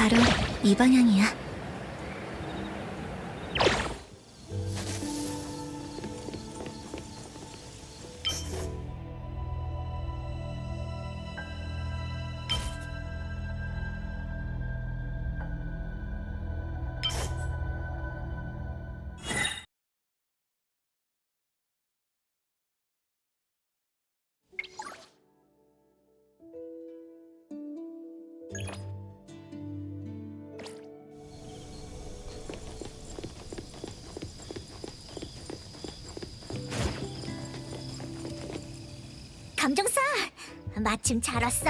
바로 이 방향이야. 감정사! 마침 잘 왔어.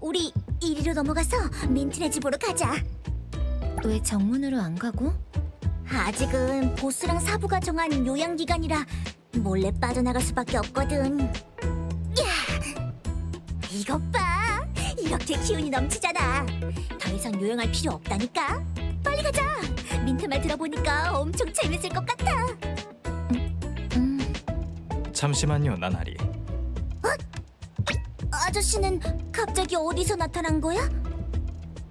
우리 이리로 넘어가서 민트네 집으로 가자. 왜 정문으로 안 가고? 아직은 보스랑 사부가 정한 요양기간이라 몰래 빠져나갈 수밖에 없거든. 야! 이것 봐! 이렇게 기운이 넘치잖아. 더 이상 요양할 필요 없다니까? 빨리 가자! 민트 말 들어보니까 엄청 재밌을 것 같아. 잠시만요, 나나리. 아저씨는 갑자기 어디서 나타난 거야?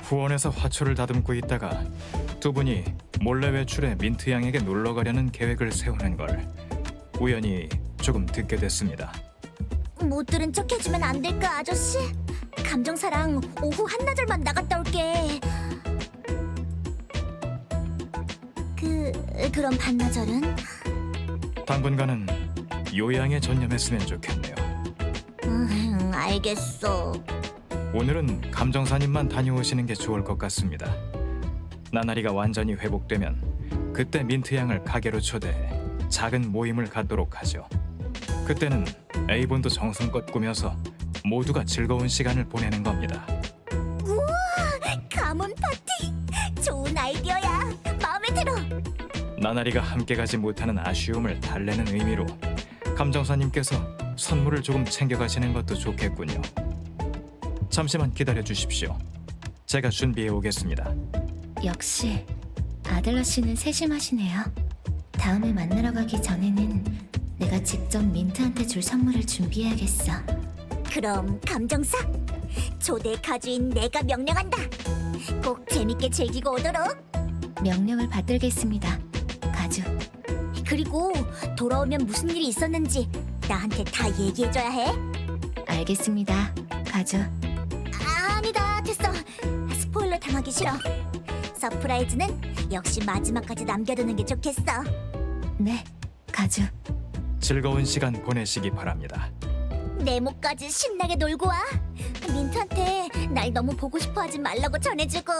후원에서 화초를 다듬고 있다가 두 분이 몰래 외출해 민트 양에게 놀러 가려는 계획을 세우는 걸 우연히 조금 듣게 됐습니다. 못 들은 척 해주면 안 될까, 아저씨? 감정사랑 오후 한나절만 나갔다 올게. 그럼 반나절은? 당분간은 요양에 전념했으면 좋겠네요. 알겠어. 오늘은 감정사님만 다녀오시는 게 좋을 것 같습니다. 나나리가 완전히 회복되면 그때 민트 양을 가게로 초대해 작은 모임을 갖도록 하죠. 그때는 에이본도 정성껏 꾸며서 모두가 즐거운 시간을 보내는 겁니다. 우와, 가문 파티! 좋은 아이디어야. 마음에 들어. 나나리가 함께 가지 못하는 아쉬움을 달래는 의미로 감정사님께서 선물을 조금 챙겨가시는 것도 좋겠군요. 잠시만 기다려 주십시오. 제가 준비해 오겠습니다. 역시 아들러 씨는 세심하시네요. 다음에 만나러 가기 전에는 내가 직접 민트한테 줄 선물을 준비해야겠어. 그럼 감정사, 초대 가주인 내가 명령한다. 꼭 재밌게 즐기고 오도록. 명령을 받들겠습니다, 가주. 그리고 돌아오면 무슨 일이 있었는지 나한테 다 얘기해줘야 해. 알겠습니다, 가주. 아니다, 됐어. 스포일러 당하기 싫어. 서프라이즈는 역시 마지막까지 남겨두는 게 좋겠어. 네, 가주. 즐거운 시간 보내시기 바랍니다. 네모까지 신나게 놀고 와. 민트한테 날 너무 보고 싶어 하지 말라고 전해주고.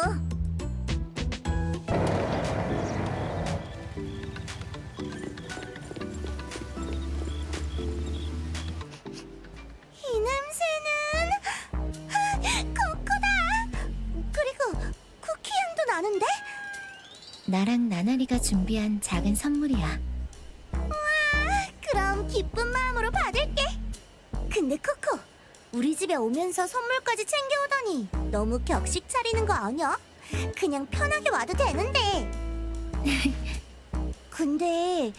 이 냄새는 코코다. 그리고 쿠키 향도 나는데? 나랑 나나리가 준비한 작은 선물이야. 그럼 기쁜 마음으로 받을게. 근데 코코, 우리 집에 오면서 선물까지 챙겨오더니 너무 격식 차리는 거 아니야? 그냥 편하게 와도 되는데. 근데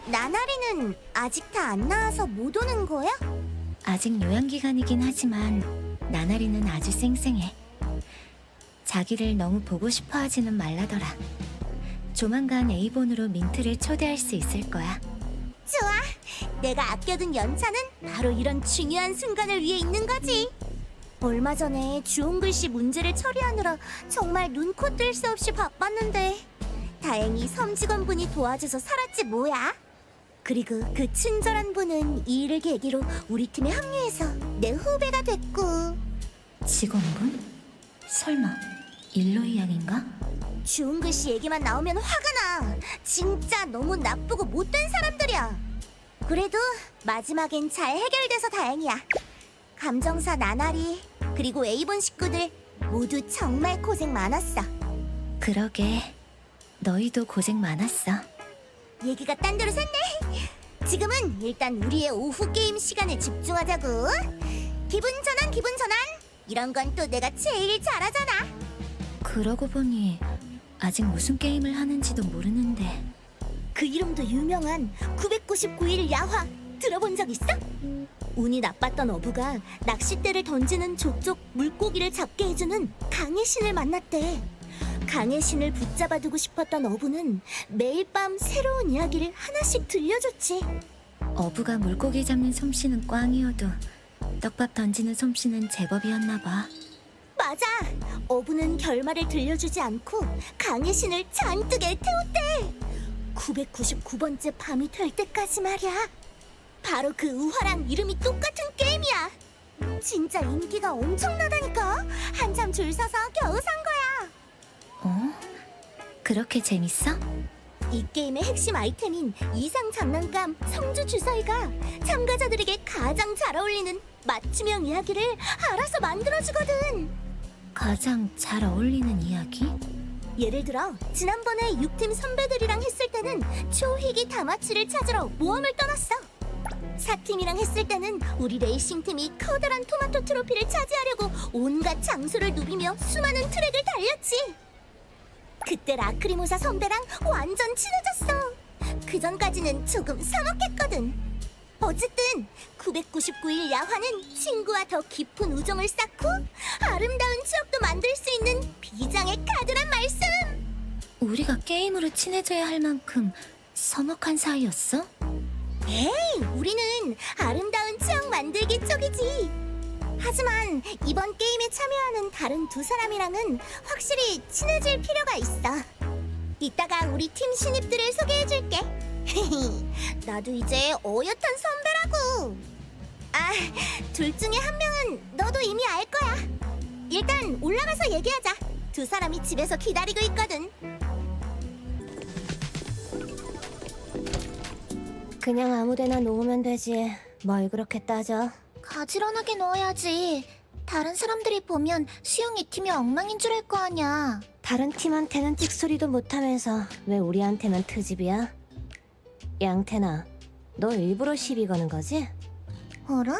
나나리는 아직 다 안 나와서 못 오는 거야? 아직 요양기간이긴 하지만 나나리는 아주 쌩쌩해. 자기를 너무 보고 싶어 하지는 말라더라. 조만간 에이본으로 민트를 초대할 수 있을 거야. 좋아. 내가 아껴둔 연차는 바로 이런 중요한 순간을 위해 있는 거지. 얼마 전에 주홍 글씨 문제를 처리하느라 정말 눈코 뜰 새 없이 바빴는데 다행히 섬직원분이 도와줘서 살았지 뭐야. 그리고 그 친절한 분은 이 일을 계기로 우리 팀에 합류해서 내 후배가 됐고. 직원분? 설마 일로이 양인가? 주홍 글씨 얘기만 나오면 화가 나. 진짜 너무 나쁘고 못된 사람들이야. 그래도 마지막엔 잘 해결돼서 다행이야. 감정사 나나리 그리고 에이본 식구들 모두 정말 고생 많았어. 그러게, 너희도 고생 많았어. 얘기가 딴 데로 샜네. 지금은 일단 우리의 오후 게임 시간에 집중하자고. 기분 전환 기분 전환. 이런 건 또 내가 제일 잘하잖아. 그러고 보니 아직 무슨 게임을 하는지도 모르는데. 그 이름도 유명한 999일 야화. 들어본 적 있어? 운이 나빴던 어부가 낚싯대를 던지는 족족 물고기를 잡게 해주는 강의 신을 만났대. 강의 신을 붙잡아두고 싶었던 어부는 매일 밤 새로운 이야기를 하나씩 들려줬지. 어부가 물고기 잡는 솜씨는 꽝이어도 떡밥 던지는 솜씨는 제법이었나 봐. 맞아! 어부는 결말을 들려주지 않고 강의 신을 잔뜩 애태웠대. 999번째 밤이 될 때까지 말이야. 바로 그 우화랑 이름이 똑같은 게임이야. 진짜 인기가 엄청나다니까. 한참 줄 서서 겨우 산 거야. 어? 그렇게 재밌어? 이 게임의 핵심 아이템인 이상 장난감 성주 주사위가 참가자들에게 가장 잘 어울리는 맞춤형 이야기를 알아서 만들어주거든. 가장 잘 어울리는 이야기? 예를 들어 지난번에 6팀 선배들이랑 했을 때는 초희기 다마치를 찾으러 모험을 떠났어. 4팀이랑 했을 때는 우리 레이싱팀이 커다란 토마토 트로피를 차지하려고 온갖 장소를 누비며 수많은 트랙을 달렸지. 그때 라크리모사 선배랑 완전 친해졌어. 그 전까지는 조금 서먹했거든. 어쨌든 999일 야화는 친구와 더 깊은 우정을 쌓고 아름다운 추억도 만들 수 있는 비장의 카드란 말씀. 우리가 게임으로 친해져야 할 만큼 서먹한 사이였어? 에이, 우리는 아름다운 추억 만들기 쪽이지. 하지만 이번 게임에 참여하는 다른 두 사람이랑은 확실히 친해질 필요가 있어. 이따가 우리 팀 신입들을 소개해줄게. 나도 이제 어엿한 선배라고. 아, 둘 중에 한 명은 너도 이미 알 거야. 일단 올라가서 얘기하자. 두 사람이 집에서 기다리고 있거든. 그냥 아무데나 놓으면 되지. 뭘 그렇게 따져? 가지런하게 넣어야지. 다른 사람들이 보면 수영이 팀이 엉망인 줄 알 거 아냐. 다른 팀한테는 찍소리도 못하면서 왜 우리한테만 트집이야? 양태나, 너 일부러 시비 거는 거지? 어라?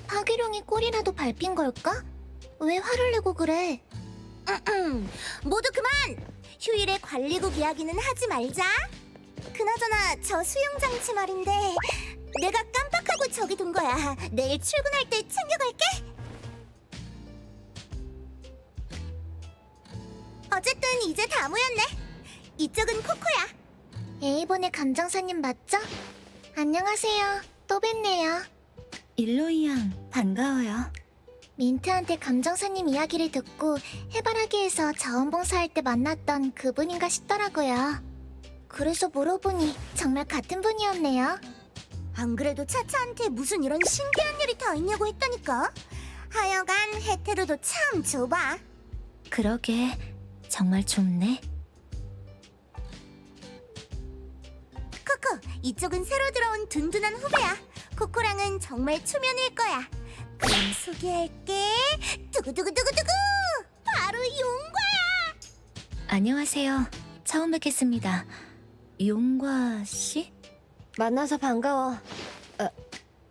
파괴룡이 꼴이라도 밟힌 걸까? 왜 화를 내고 그래? 모두 그만! 휴일에 관리국 이야기는 하지 말자. 그나저나 저 수영장치 말인데 내가 깜빡하고 저기 둔 거야. 내일 출근할 때 챙겨갈게. 어쨌든 이제 다 모였네. 이쪽은 코코야. A본의 감정사님 맞죠? 안녕하세요. 또 뵙네요. 일로이 양, 반가워요. 민트한테 감정사님 이야기를 듣고 해바라기에서 자원봉사할 때 만났던 그분인가 싶더라고요. 그래서 물어보니 정말 같은 분이었네요. 안 그래도 차차한테 무슨 이런 신기한 일이 다 있냐고 했다니까. 하여간 혜태루도 참 좁아. 그러게, 정말 좁네. 코코, 이쪽은 새로 들어온 든든한 후배야. 코코랑은 정말 초면일 거야. 그럼 소개할게. 두구두구두구두구! 바로 용과야! 안녕하세요. 처음 뵙겠습니다. 용과 씨? 만나서 반가워.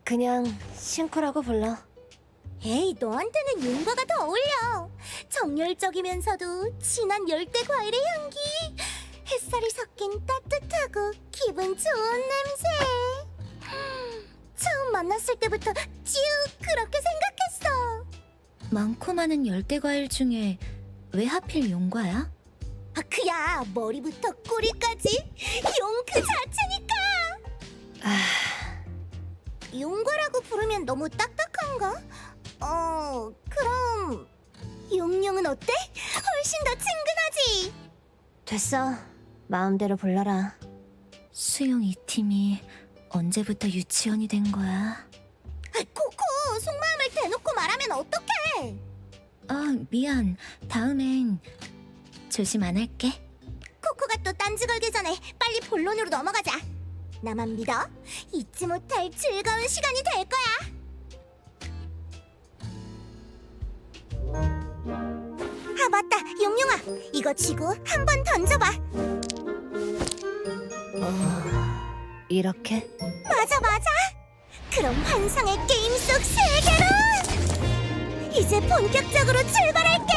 그냥 신코라고 불러. 에이, 너한테는 용과가 더 어울려. 정열적이면서도 진한 열대 과일의 향기, 햇살이 섞인 따뜻하고 기분 좋은 냄새. 처음 만났을 때부터 쭉 그렇게 생각했어. 많고 많은 열대과일 중에 왜 하필 용과야? 아, 그야 머리부터 꼬리까지 용 그 자체니까. 용과라고 부르면 너무 딱딱한가? 그럼 용용은 어때? 훨씬 더 친근하지. 됐어. 마음대로 불러라. 수용 이 팀이 언제부터 유치원이 된 거야? 코코, 속마음을 대놓고 말하면 어떡해? 아, 미안. 다음엔 조심 안 할게. 코코가 또 딴지 걸기 전에 빨리 본론으로 넘어가자. 나만 믿어. 잊지 못할 즐거운 시간이 될 거야. 아, 맞다. 용용아, 이거 쥐고 한 번 던져봐. 이렇게? 맞아. 그럼 환상의 게임 속 세계로 이제 본격적으로 출발할게.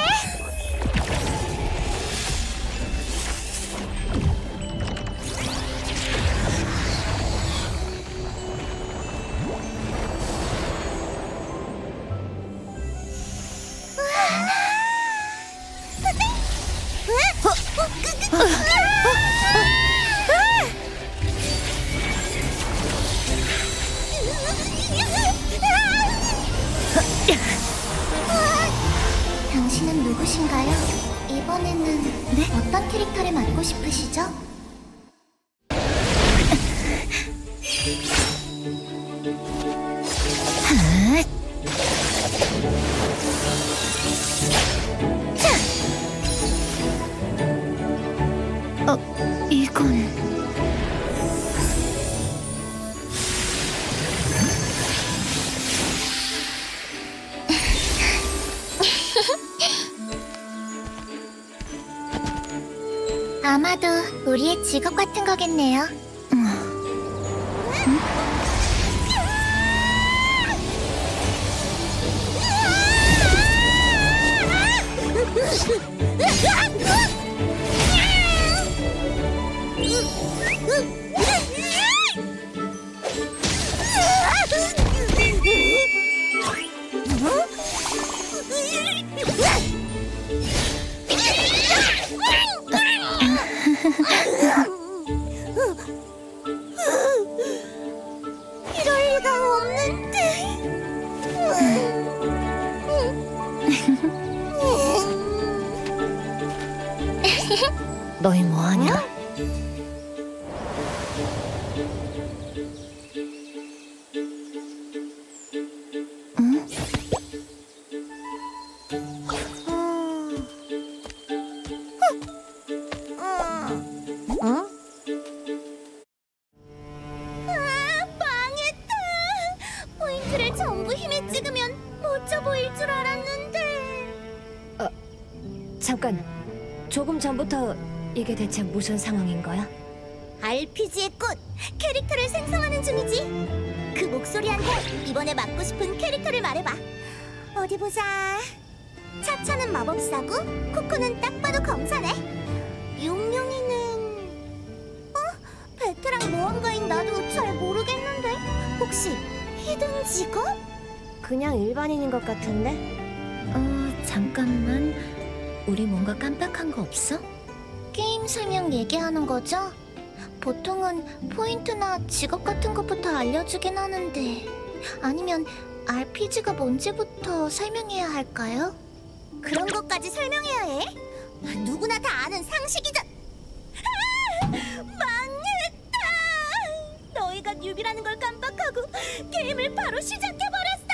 당신은 누구신가요? 이번에는 어떤 캐릭터를 맡고 싶으시죠? 이건 아마도 우리의 직업 같은 거겠네요. 이럴 리가 없는데. 너희 뭐하냐? 망했다. 포인트를 전부 힘에 찍으면 멋져 보일 줄 알았는데. 잠깐. 조금 전부터 이게 대체 무슨 상황인 거야? RPG의 꽃, 캐릭터를 생성하는 중이지. 그 목소리한테 이번에 맡고 싶은 캐릭터를 말해봐. 어디 보자. 차차는 마법사고, 코코는 딱 봐도 검사네. 용용이는... 베테랑 모험가인 나도 잘 모르겠는데. 혹시 히든 직업? 그냥 일반인인 것 같은데? 잠깐만. 우리 뭔가 깜빡한 거 없어? 게임 설명 얘기하는 거죠? 보통은 포인트나 직업 같은 것부터 알려주긴 하는데, 아니면 RPG가 뭔지부터 설명해야 할까요? 그런 것까지 설명해야 해? 누구나 다 아는 상식이잖아. 망했다. 너희가 뉴비라는 걸 깜빡하고 게임을 바로 시작해버렸어.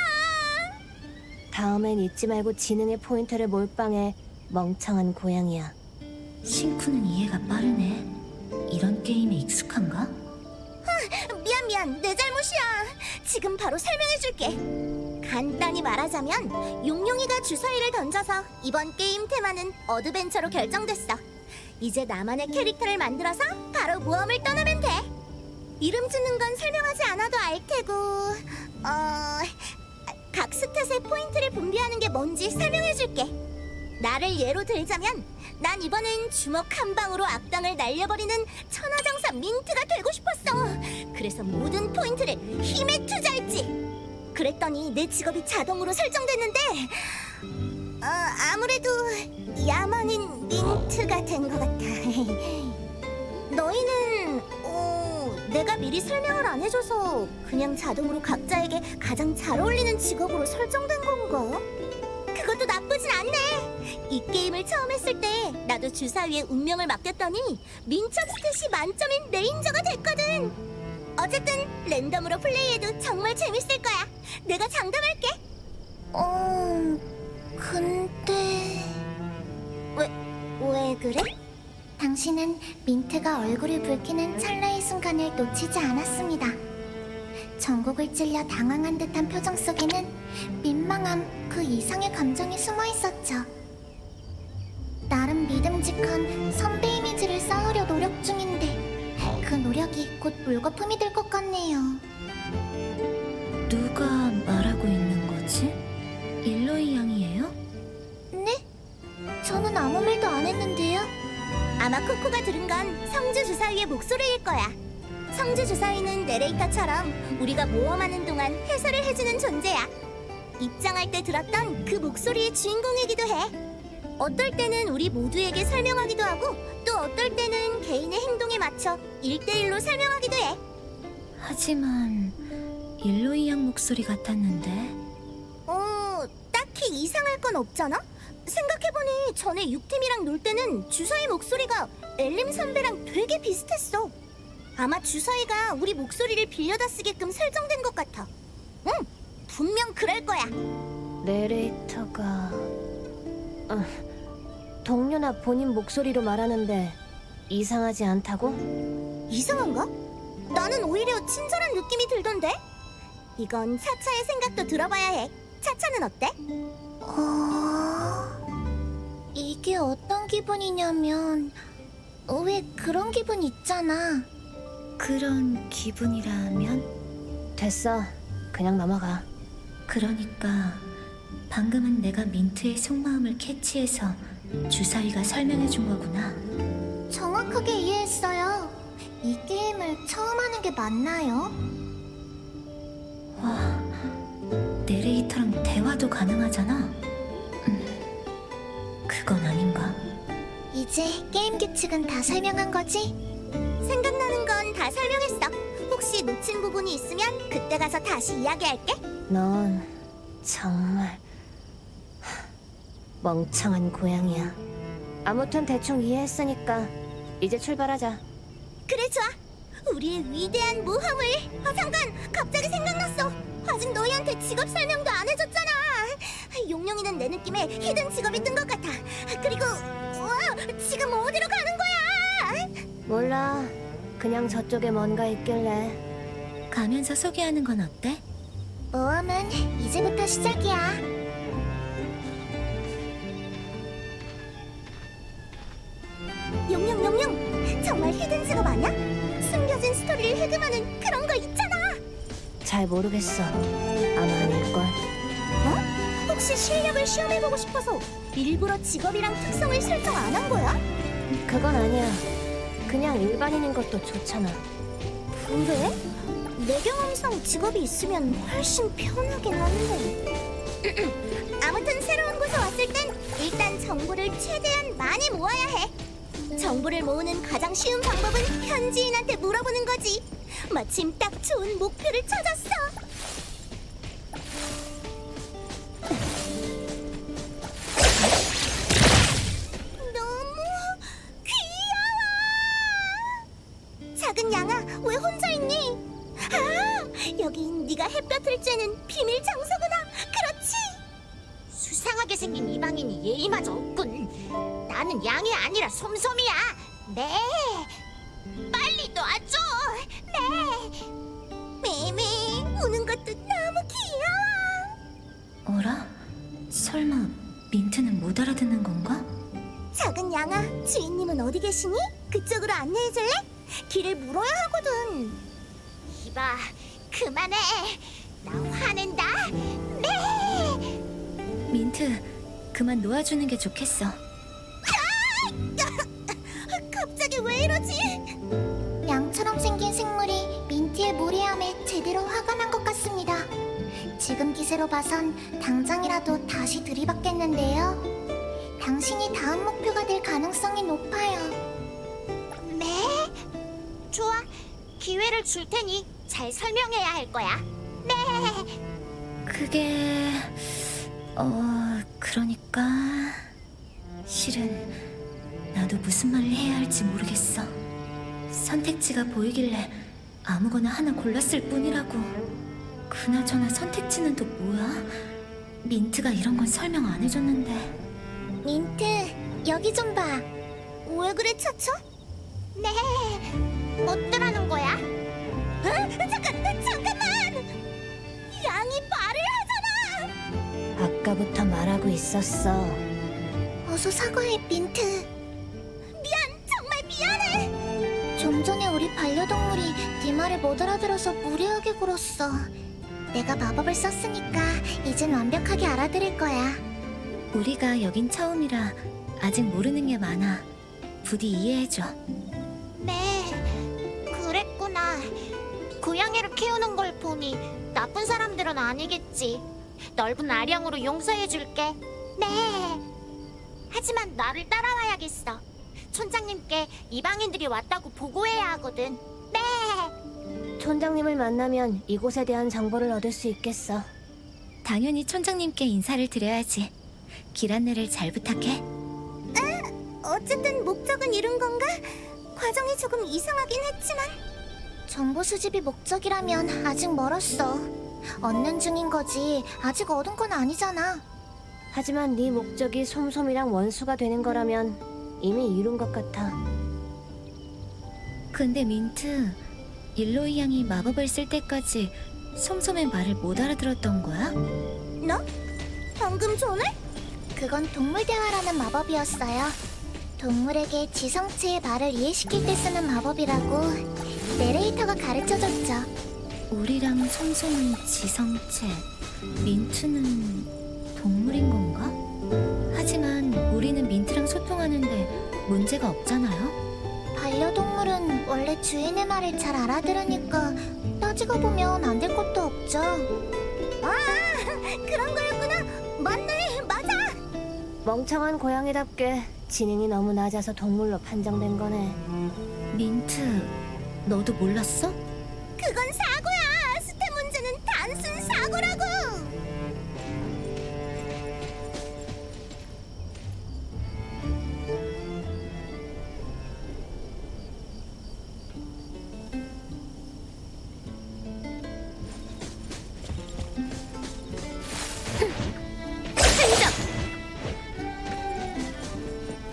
다음엔 잊지 말고 지능의 포인트를 몰빵해. 멍청한 고양이야. 신쿠는 이해가 빠르네. 이런 게임에 익숙한가? 미안 내 잘못이야. 지금 바로 설명해줄게. 간단히 말하자면 용용이가 주사위를 던져서 이번 게임 테마는 어드벤처로 결정됐어. 이제 나만의 캐릭터를 만들어서 바로 모험을 떠나면 돼. 이름 주는 건 설명하지 않아도 알 테고, 각 스탯의 포인트를 분배하는 게 뭔지 설명해줄게. 나를 예로 들자면 난 이번엔 주먹 한 방으로 악당을 날려버리는 천하장사 민트가 되고 싶었어. 그래서 모든 포인트를 힘에 투자했지. 그랬더니 내 직업이 자동으로 설정됐는데 아무래도 야만인 민트가 된 것 같아. 너희는 내가 미리 설명을 안 해줘서 그냥 자동으로 각자에게 가장 잘 어울리는 직업으로 설정된 건가? 그것도 나쁘진 않네. 이 게임을 처음 했을 때 나도 주사위에 운명을 맡겼더니 민첩 스탯이 만점인 레인저가 됐거든. 어쨌든 랜덤으로 플레이해도 정말 재밌을 거야. 내가 장담할게. 근데... 왜 그래? 당신은 민트가 얼굴을 붉히는 찰나의 순간을 놓치지 않았습니다. 전곡을 찔려 당황한 듯한 표정 속에는 민망함 그 이상의 감정이 숨어 있었죠. 나름 믿음직한 선배 이미지를 쌓으려 노력 중인데 그 노력이 곧 물거품이 될 것 같네요. 누가 말하고 있는 거지? 일로이 양이에요? 네? 저는 아무 말도 안 했는데요. 아마 코코가 들은 건 성주 주사위의 목소리일 거야. 성주 주사위는 내레이터처럼 우리가 모험하는 동안 해설을 해주는 존재야. 입장할 때 들었던 그 목소리의 주인공이기도 해. 어떨 때는 우리 모두에게 설명하기도 하고 또 어떨 때는 개인의 행동에 맞춰 1대1로 설명하기도 해. 하지만 일로이 양 목소리 같았는데. 이상할 건 없잖아? 생각해보니 전에 육팀이랑 놀 때는 주서의 목소리가 엘림 선배랑 되게 비슷했어. 아마 주서이가 우리 목소리를 빌려다 쓰게끔 설정된 것 같아. 응, 분명 그럴 거야. 내레이터가 동료나 본인 목소리로 말하는데 이상하지 않다고? 이상한가? 나는 오히려 친절한 느낌이 들던데? 이건 차차의 생각도 들어봐야 해. 차차는 어때? 이게 어떤 기분이냐면 왜 그런 기분 있잖아. 그런 기분이라면? 됐어. 그냥 넘어가. 그러니까 방금은 내가 민트의 속마음을 캐치해서 주사위가 설명해 준 거구나. 정확하게 이해했어요. 이 게임을 처음 하는 게 맞나요? 와, 내레이터랑 대화도 가능하잖아. 그건 아닌가? 이제 게임 규칙은 다 설명한 거지? 생각나는 건 다 설명했어. 혹시 놓친 부분이 있으면 그때 가서 다시 이야기할게. 넌 정말 멍청한 고양이야. 아무튼 대충 이해했으니까 이제 출발하자. 그래, 좋아. 우리의 위대한 모험을. 잠깐, 갑자기 생각났어. 아직 너희한테 직업 설명도 안 해줬잖아. 용룡이는 내 느낌에 히든 직업이 뜬 것 같아. 그리고 지금 어디로 가는 거야? 몰라. 그냥 저쪽에 뭔가 있길래. 가면서 소개하는 건 어때? 모험은 이제부터 시작이야. 용룡, 정말 히든 직업 아니야? 숨겨진 스토리를 해금하는 그런 거 있잖아. 잘 모르겠어. 아마 아닐걸. 혹시 실력을 시험해보고 싶어서 일부러 직업이랑 특성을 설정 안 한 거야? 그건 아니야. 그냥 일반인인 것도 좋잖아. 그래? 내 경험상 직업이 있으면 훨씬 편하긴 한데. 아무튼 새로운 곳에 왔을 땐 일단 정보를 최대한 많이 모아야 해. 정보를 모으는 가장 쉬운 방법은 현지인한테 물어보는 거지. 마침 딱 좋은 목표를 찾았어. 너무 귀여워. 작은 양아, 왜 혼자 있니? 여긴 네가 햇볕을 쬐는 비밀 장소구나. 그렇지. 수상하게 생긴 이방인이 예의마저 없군. 나는 양이 아니라 솜솜이야. 네. 빨리 놔줘. 네. 매매 우는 것도 너무 귀여워. 어라? 설마 민트는 못 알아듣는 건가? 작은 양아, 주인님은 어디 계시니? 그쪽으로 안내해줄래? 길을 물어야 하거든. 이봐, 그만해. 나 화낸다. 네. 민트, 그만 놓아주는 게 좋겠어. 갑자기 왜 이러지? 양처럼 생긴 생물이 민트의 무례함에 제대로 화가 난 것 같습니다. 지금 기세로 봐선 당장이라도 다시 들이받겠는데요. 당신이 다음 목표가 될 가능성이 높아요. 네? 좋아. 기회를 줄 테니 잘 설명해야 할 거야. 네. 그게... 그러니까... 실은 나도 무슨 말을 해야 할지 모르겠어. 선택지가 보이길래 아무거나 하나 골랐을 뿐이라고. 그나저나 선택지는 또 뭐야? 민트가 이런 건 설명 안 해줬는데. 민트, 여기 좀 봐. 왜 그래, 차차? 네. 어쩌라는 거야? 잠깐만! 양이 말을 하잖아! 아까부터 말하고 있었어. 어서 사과해, 민트. 정말 미안해. 좀 전에 우리 반려동물이 네 말을 못 알아들어서 무례하게 굴었어. 내가 마법을 썼으니까 이젠 완벽하게 알아들을 거야. 우리가 여긴 처음이라 아직 모르는 게 많아. 부디 이해해줘. 네, 그랬구나. 고양이를 키우는 걸 보니 나쁜 사람들은 아니겠지. 넓은 아량으로 용서해줄게. 네. 하지만 나를 따라와야겠어. 촌장님께 이방인들이 왔다고 보고해야 하거든. 네. 촌장님을 만나면 이곳에 대한 정보를 얻을 수 있겠어. 당연히 촌장님께 인사를 드려야지. 길 안내를 잘 부탁해. 어쨌든 목적은 이룬 건가? 과정이 조금 이상하긴 했지만 정보 수집이 목적이라면 아직 멀었어. 얻는 중인 거지 아직 얻은 건 아니잖아. 하지만 네 목적이 솜솜이랑 원수가 되는 거라면 이미 이룬 것 같아. 근데 민트, 일로이 양이 마법을 쓸 때까지 솜솜의 말을 못 알아들었던 거야? 너? 방금 전에? 그건 동물 대화라는 마법이었어요. 동물에게 지성체의 말을 이해시킬 때 쓰는 마법이라고 내레이터가 가르쳐줬죠. 우리랑 솜솜은 지성체, 민트는 동물인 건가? 하지만 우리는 민트랑 소통하는데 문제가 없잖아요? 반려동물은 원래 주인의 말을 잘 알아들으니까 따지고 보면 안 될 것도 없죠. 아, 그런 거였구나. 맞네, 맞아. 멍청한 고양이답게 지능이 너무 낮아서 동물로 판정된 거네. 민트, 너도 몰랐어? 그건 사고야. 스텝 문제는 단순 사고라고.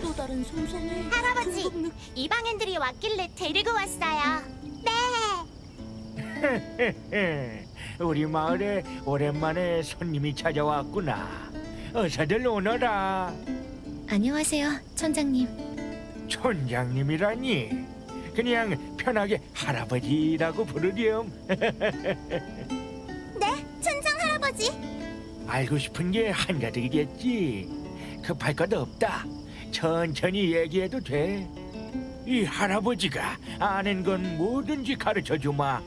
또 다른 솜솜이 할아버지, 이방인들이 왔길래 데리고 왔어요. 네. 우리 마을에 오랜만에 손님이 찾아왔구나. 어서들 오너라. 안녕하세요, 촌장님. 촌장님이라니. 그냥 편하게 할아버지라고 부르렴. 네, 촌장 할아버지. 알고 싶은 게 한가득이겠지. 급할 것 없다. 천천히 얘기해도 돼. 이 할아버지가 아는 건 뭐든지 가르쳐주마.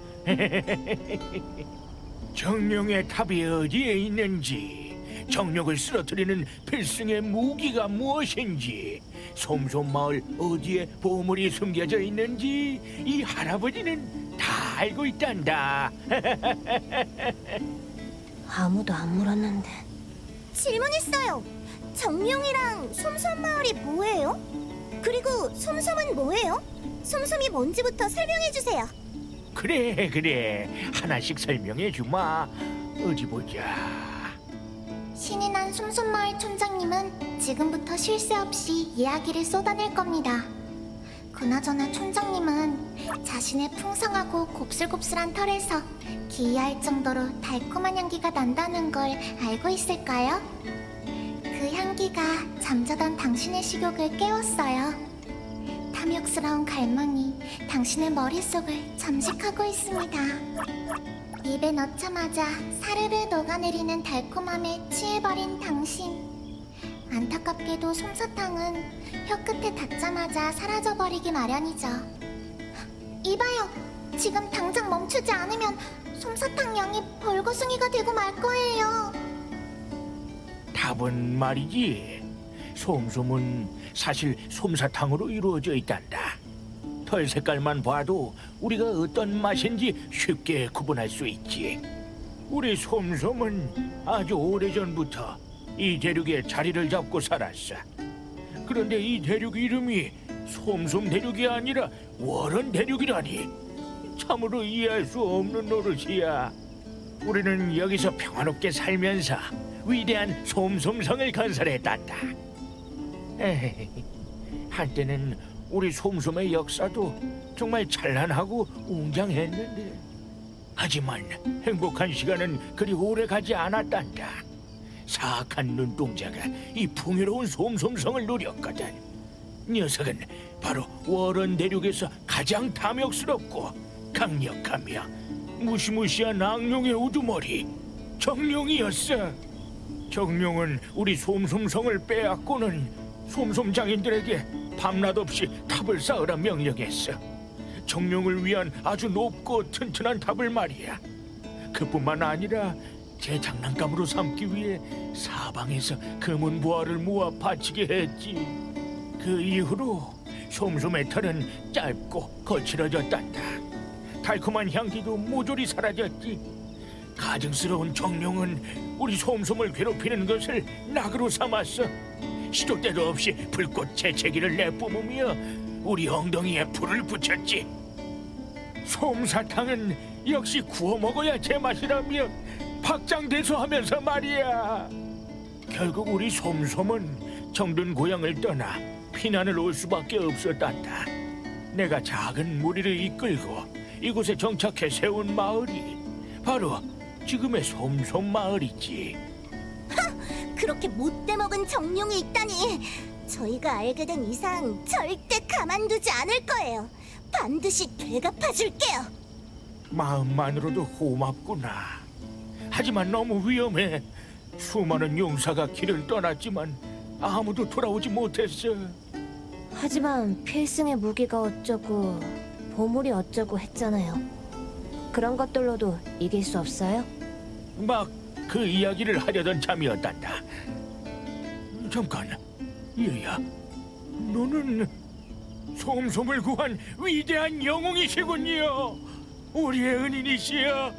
정령의 탑이 어디에 있는지, 정령을 쓰러뜨리는 필승의 무기가 무엇인지, 솜솜마을 어디에 보물이 숨겨져 있는지 이 할아버지는 다 알고 있단다. 아무도 안 물었는데. 질문 있어요. 정룡이랑 솜솜마을이 뭐예요? 그리고 솜솜은 뭐예요? 솜솜이 뭔지부터 설명해 주세요. 그래 하나씩 설명해 주마. 어디 보자. 신이 난 솜솜마을 촌장님은 지금부터 쉴 새 없이 이야기를 쏟아낼 겁니다. 그나저나 촌장님은 자신의 풍성하고 곱슬곱슬한 털에서 기이할 정도로 달콤한 향기가 난다는 걸 알고 있을까요? 그 향기가 잠자던 당신의 식욕을 깨웠어요. 탐욕스러운 갈망이 당신의 머릿속을 잠식하고 있습니다. 입에 넣자마자 사르르 녹아내리는 달콤함에 취해버린 당신. 안타깝게도 솜사탕은 혀끝에 닿자마자 사라져버리기 마련이죠. 이봐요. 지금 당장 멈추지 않으면 솜사탕 양이 벌거숭이가 되고 말 거예요. 답은 말이지. 솜솜은 사실 솜사탕으로 이루어져 있단다. 털 색깔만 봐도 우리가 어떤 맛인지 쉽게 구분할 수 있지. 우리 솜솜은 아주 오래전부터 이 대륙에 자리를 잡고 살았어. 그런데 이 대륙 이름이 솜솜 대륙이 아니라 워런 대륙이라니 참으로 이해할 수 없는 노릇이야. 우리는 여기서 평화롭게 살면서 위대한 솜솜성을 건설했단다. 에헤이, 한때는 우리 솜솜의 역사도 정말 찬란하고 웅장했는데, 하지만 행복한 시간은 그리 오래 가지 않았단다. 사악한 눈동자가 이 풍요로운 솜솜성을 노렸거든. 녀석은 바로 워런 대륙에서 가장 탐욕스럽고 강력하며 무시무시한 악령의 우두머리 정령이었어. 정령은 우리 솜솜성을 빼앗고는 솜솜 장인들에게 밤낮 없이 탑을 쌓으라 명령했어. 정령을 위한 아주 높고 튼튼한 탑을 말이야. 그뿐만 아니라 제 장난감으로 삼기 위해 사방에서 금은 부화를 모아 바치게 했지. 그 이후로 솜솜의 털은 짧고 거칠어졌단다. 달콤한 향기도 모조리 사라졌지. 가증스러운 정룡은 우리 솜솜을 괴롭히는 것을 낙으로 삼았어. 시도 때도 없이 불꽃 재채기를 내뿜으며 우리 엉덩이에 불을 붙였지. 솜사탕은 역시 구워 먹어야 제맛이라며 박장대소하면서 말이야. 결국 우리 솜솜은 정든 고향을 떠나 피난을 올 수밖에 없었단다. 내가 작은 무리를 이끌고 이곳에 정착해 세운 마을이 바로 지금의 솜솜 마을이지. 그렇게 못돼 먹은 정룡이 있다니. 저희가 알게 된 이상 절대 가만두지 않을 거예요. 반드시 되갚아줄게요. 마음만으로도 고맙구나. 하지만 너무 위험해. 수많은 용사가 길을 떠났지만 아무도 돌아오지 못했어. 하지만 필승의 무기가 어쩌고 보물이 어쩌고 했잖아요. 그런 것들로도 이길 수 없어요? 막 그 이야기를 하려던 참이었단다. 잠깐, 얘야, 너는 솜솜을 구한 위대한 영웅이시군요. 우리의 은인이시여,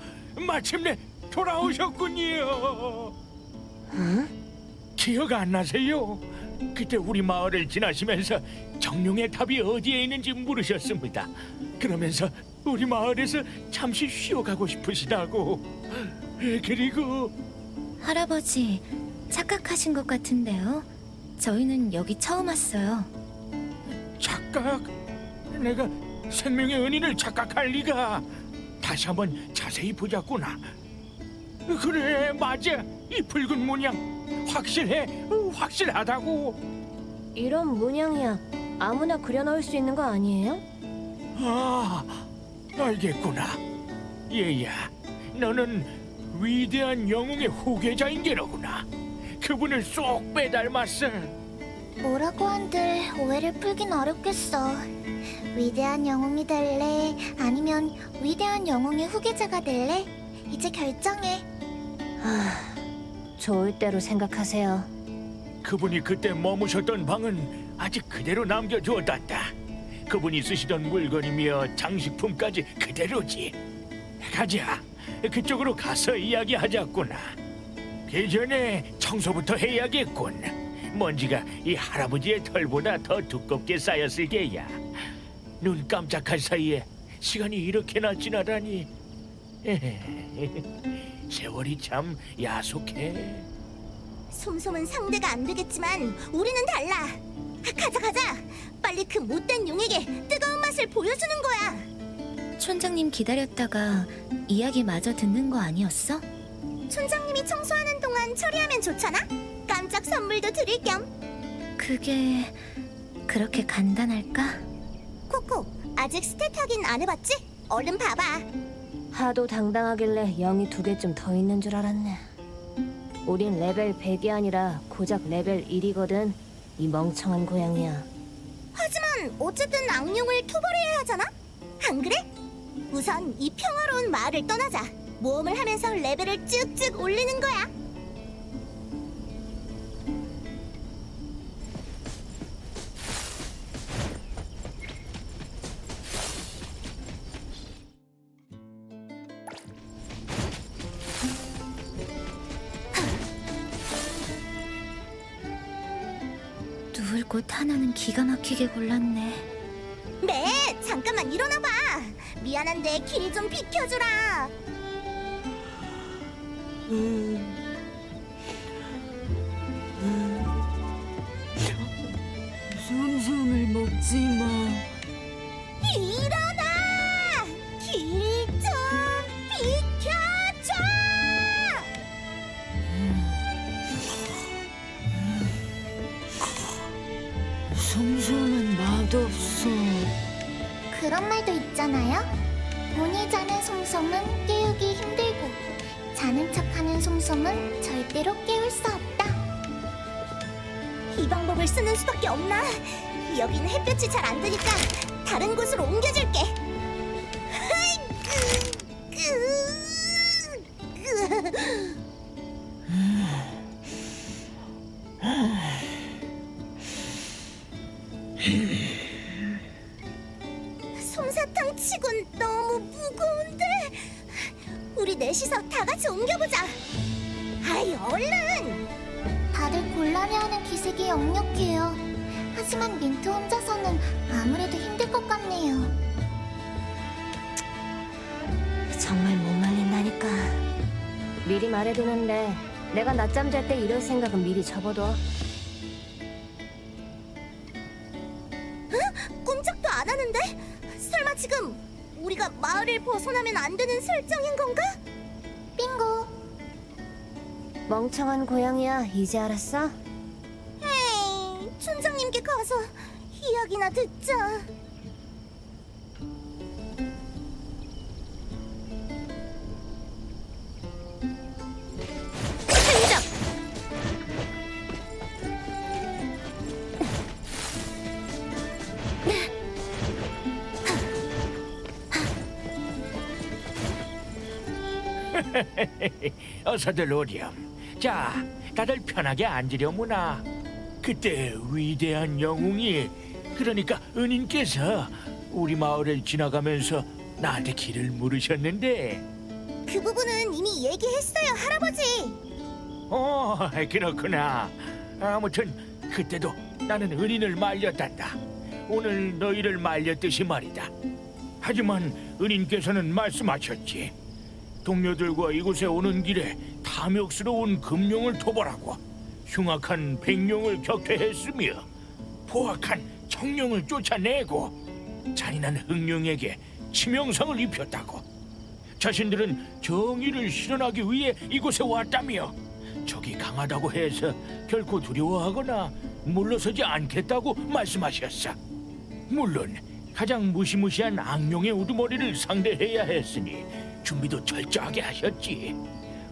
마침내 돌아오셨군요. 응? 기억 안 나세요? 그때 우리 마을을 지나시면서 정룡의 탑이 어디에 있는지 물으셨습니다. 그러면서 우리 마을에서 잠시 쉬어가고 싶으시다고. 그리고 할아버지, 착각하신 것 같은데요. 저희는 여기 처음 왔어요. 착각? 내가 생명의 은인을 착각할 리가. 다시 한번 자세히 보자꾸나. 그래, 맞아. 이 붉은 문양 확실해. 확실하다고. 이런 문양이야 아무나 그려넣을 수 있는 거 아니에요? 아, 알겠구나. 얘야, 너는 위대한 영웅의 후계자인 게로구나. 그분을 쏙 빼닮았어. 뭐라고 한들 오해를 풀긴 어렵겠어. 위대한 영웅이 될래? 아니면 위대한 영웅의 후계자가 될래? 이제 결정해. 좋을 대로 생각하세요. 그분이 그때 머무셨던 방은 아직 그대로 남겨두었단다. 그분이 쓰시던 물건이며 장식품까지 그대로지. 가자. 그쪽으로 가서 이야기하자꾸나. 그 전에 청소부터 해야겠군. 먼지가 이 할아버지의 털보다 더 두껍게 쌓였을 게야. 눈 깜짝할 사이에 시간이 이렇게나 지나다니. 세월이 참 야속해. 솜솜은 상대가 안 되겠지만 우리는 달라. 가자. 빨리 그 못된 용에게 뜨거운 맛을 보여주는 거야. 촌장님 기다렸다가 이야기 마저 듣는 거 아니었어? 촌장님이 청소하는 동안 처리하면 좋잖아. 깜짝 선물도 드릴 겸. 그게 그렇게 간단할까? 코코, 아직 스탯 확인 안 해봤지? 얼른 봐봐. 하도 당당하길래 0이 2개쯤 더 있는 줄 알았네. 우린 레벨 100이 아니라 고작 레벨 1이거든. 이 멍청한 고양이야. 하지만 어쨌든 악령을 토벌해야 하잖아? 안 그래? 우선 이 평화로운 마을을 떠나자. 모험을 하면서 레벨을 쭉쭉 올리는 거야. 누울 곳 하나는 기가 막히게 골랐네. 네, 잠깐만 일어나봐. 미안한데 길 좀 비켜주라. 솜솜을 먹지 마. 일어나! 길 좀 비켜줘! 솜솜은 맛없어. 그런 말도 있잖아요. 본이 자는 솜솜은 깨우기 힘들고 자는 척하는 솜솜은 절대로 깨울 수 없다. 이 방법을 쓰는 수밖에 없나? 여기는 햇볕이 잘 안 드니까 다른 곳으로 옮겨줄게. 솜사탕 치곤 너무 무거운데 우리 넷이서 다 같이 옮겨보자. 아이, 얼른! 다들 곤란해하는 기색이 역력해요. 하지만 민트 혼자서는 아무래도 힘들 것 같네요. 정말 못 말린다니까. 미리 말해두는데 내가 낮잠 잘 때 이럴 생각은 미리 접어둬. 꿈쩍도 안 하는데? 설마 지금 우리가 마을을 벗어나면 안 되는 설정인 건가? 빙고. 멍청한 고양이야, 이제 알았어? 에이, 촌장님께 가서 이야기나 듣자. 등장! 어서들 오렴. 자, 다들 편하게 앉으려무나. 그때 위대한 영웅이, 그러니까 은인께서 우리 마을을 지나가면서 나한테 길을 물으셨는데. 그 부분은 이미 얘기했어요, 할아버지. 그렇구나. 아무튼 그때도 나는 은인을 말렸단다. 오늘 너희를 말렸듯이 말이다. 하지만 은인께서는 말씀하셨지. 동료들과 이곳에 오는 길에 탐욕스러운 금룡을 토벌하고 흉악한 백룡을 격퇴했으며 포악한 청룡을 쫓아내고 잔인한 흑룡에게 치명상을 입혔다고. 자신들은 정의를 실현하기 위해 이곳에 왔다며 적이 강하다고 해서 결코 두려워하거나 물러서지 않겠다고 말씀하셨어. 물론 가장 무시무시한 악룡의 우두머리를 상대해야 했으니 준비도 철저하게 하셨지.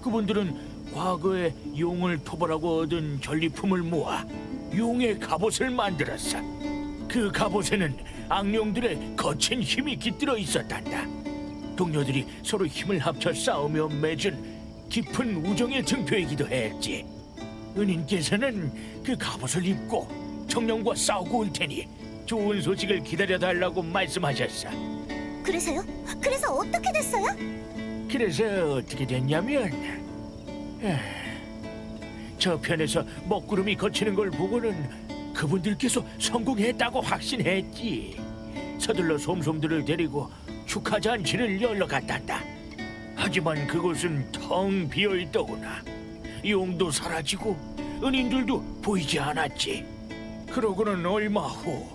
그분들은 과거에 용을 토벌하고 얻은 전리품을 모아 용의 갑옷을 만들었어. 그 갑옷에는 악룡들의 거친 힘이 깃들어 있었단다. 동료들이 서로 힘을 합쳐 싸우며 맺은 깊은 우정의 증표이기도 했지. 은인께서는 그 갑옷을 입고 청룡과 싸우고 올 테니 좋은 소식을 기다려달라고 말씀하셨어. 그래서요? 그래서 어떻게 됐어요? 그래서 어떻게 됐냐면 저편에서 먹구름이 거치는 걸 보고는 그분들께서 성공했다고 확신했지. 서둘러 솜솜들을 데리고 축하 잔치를 열러 갔단다. 하지만 그곳은 텅 비어 있더구나. 용도 사라지고 은인들도 보이지 않았지. 그러고는 얼마 후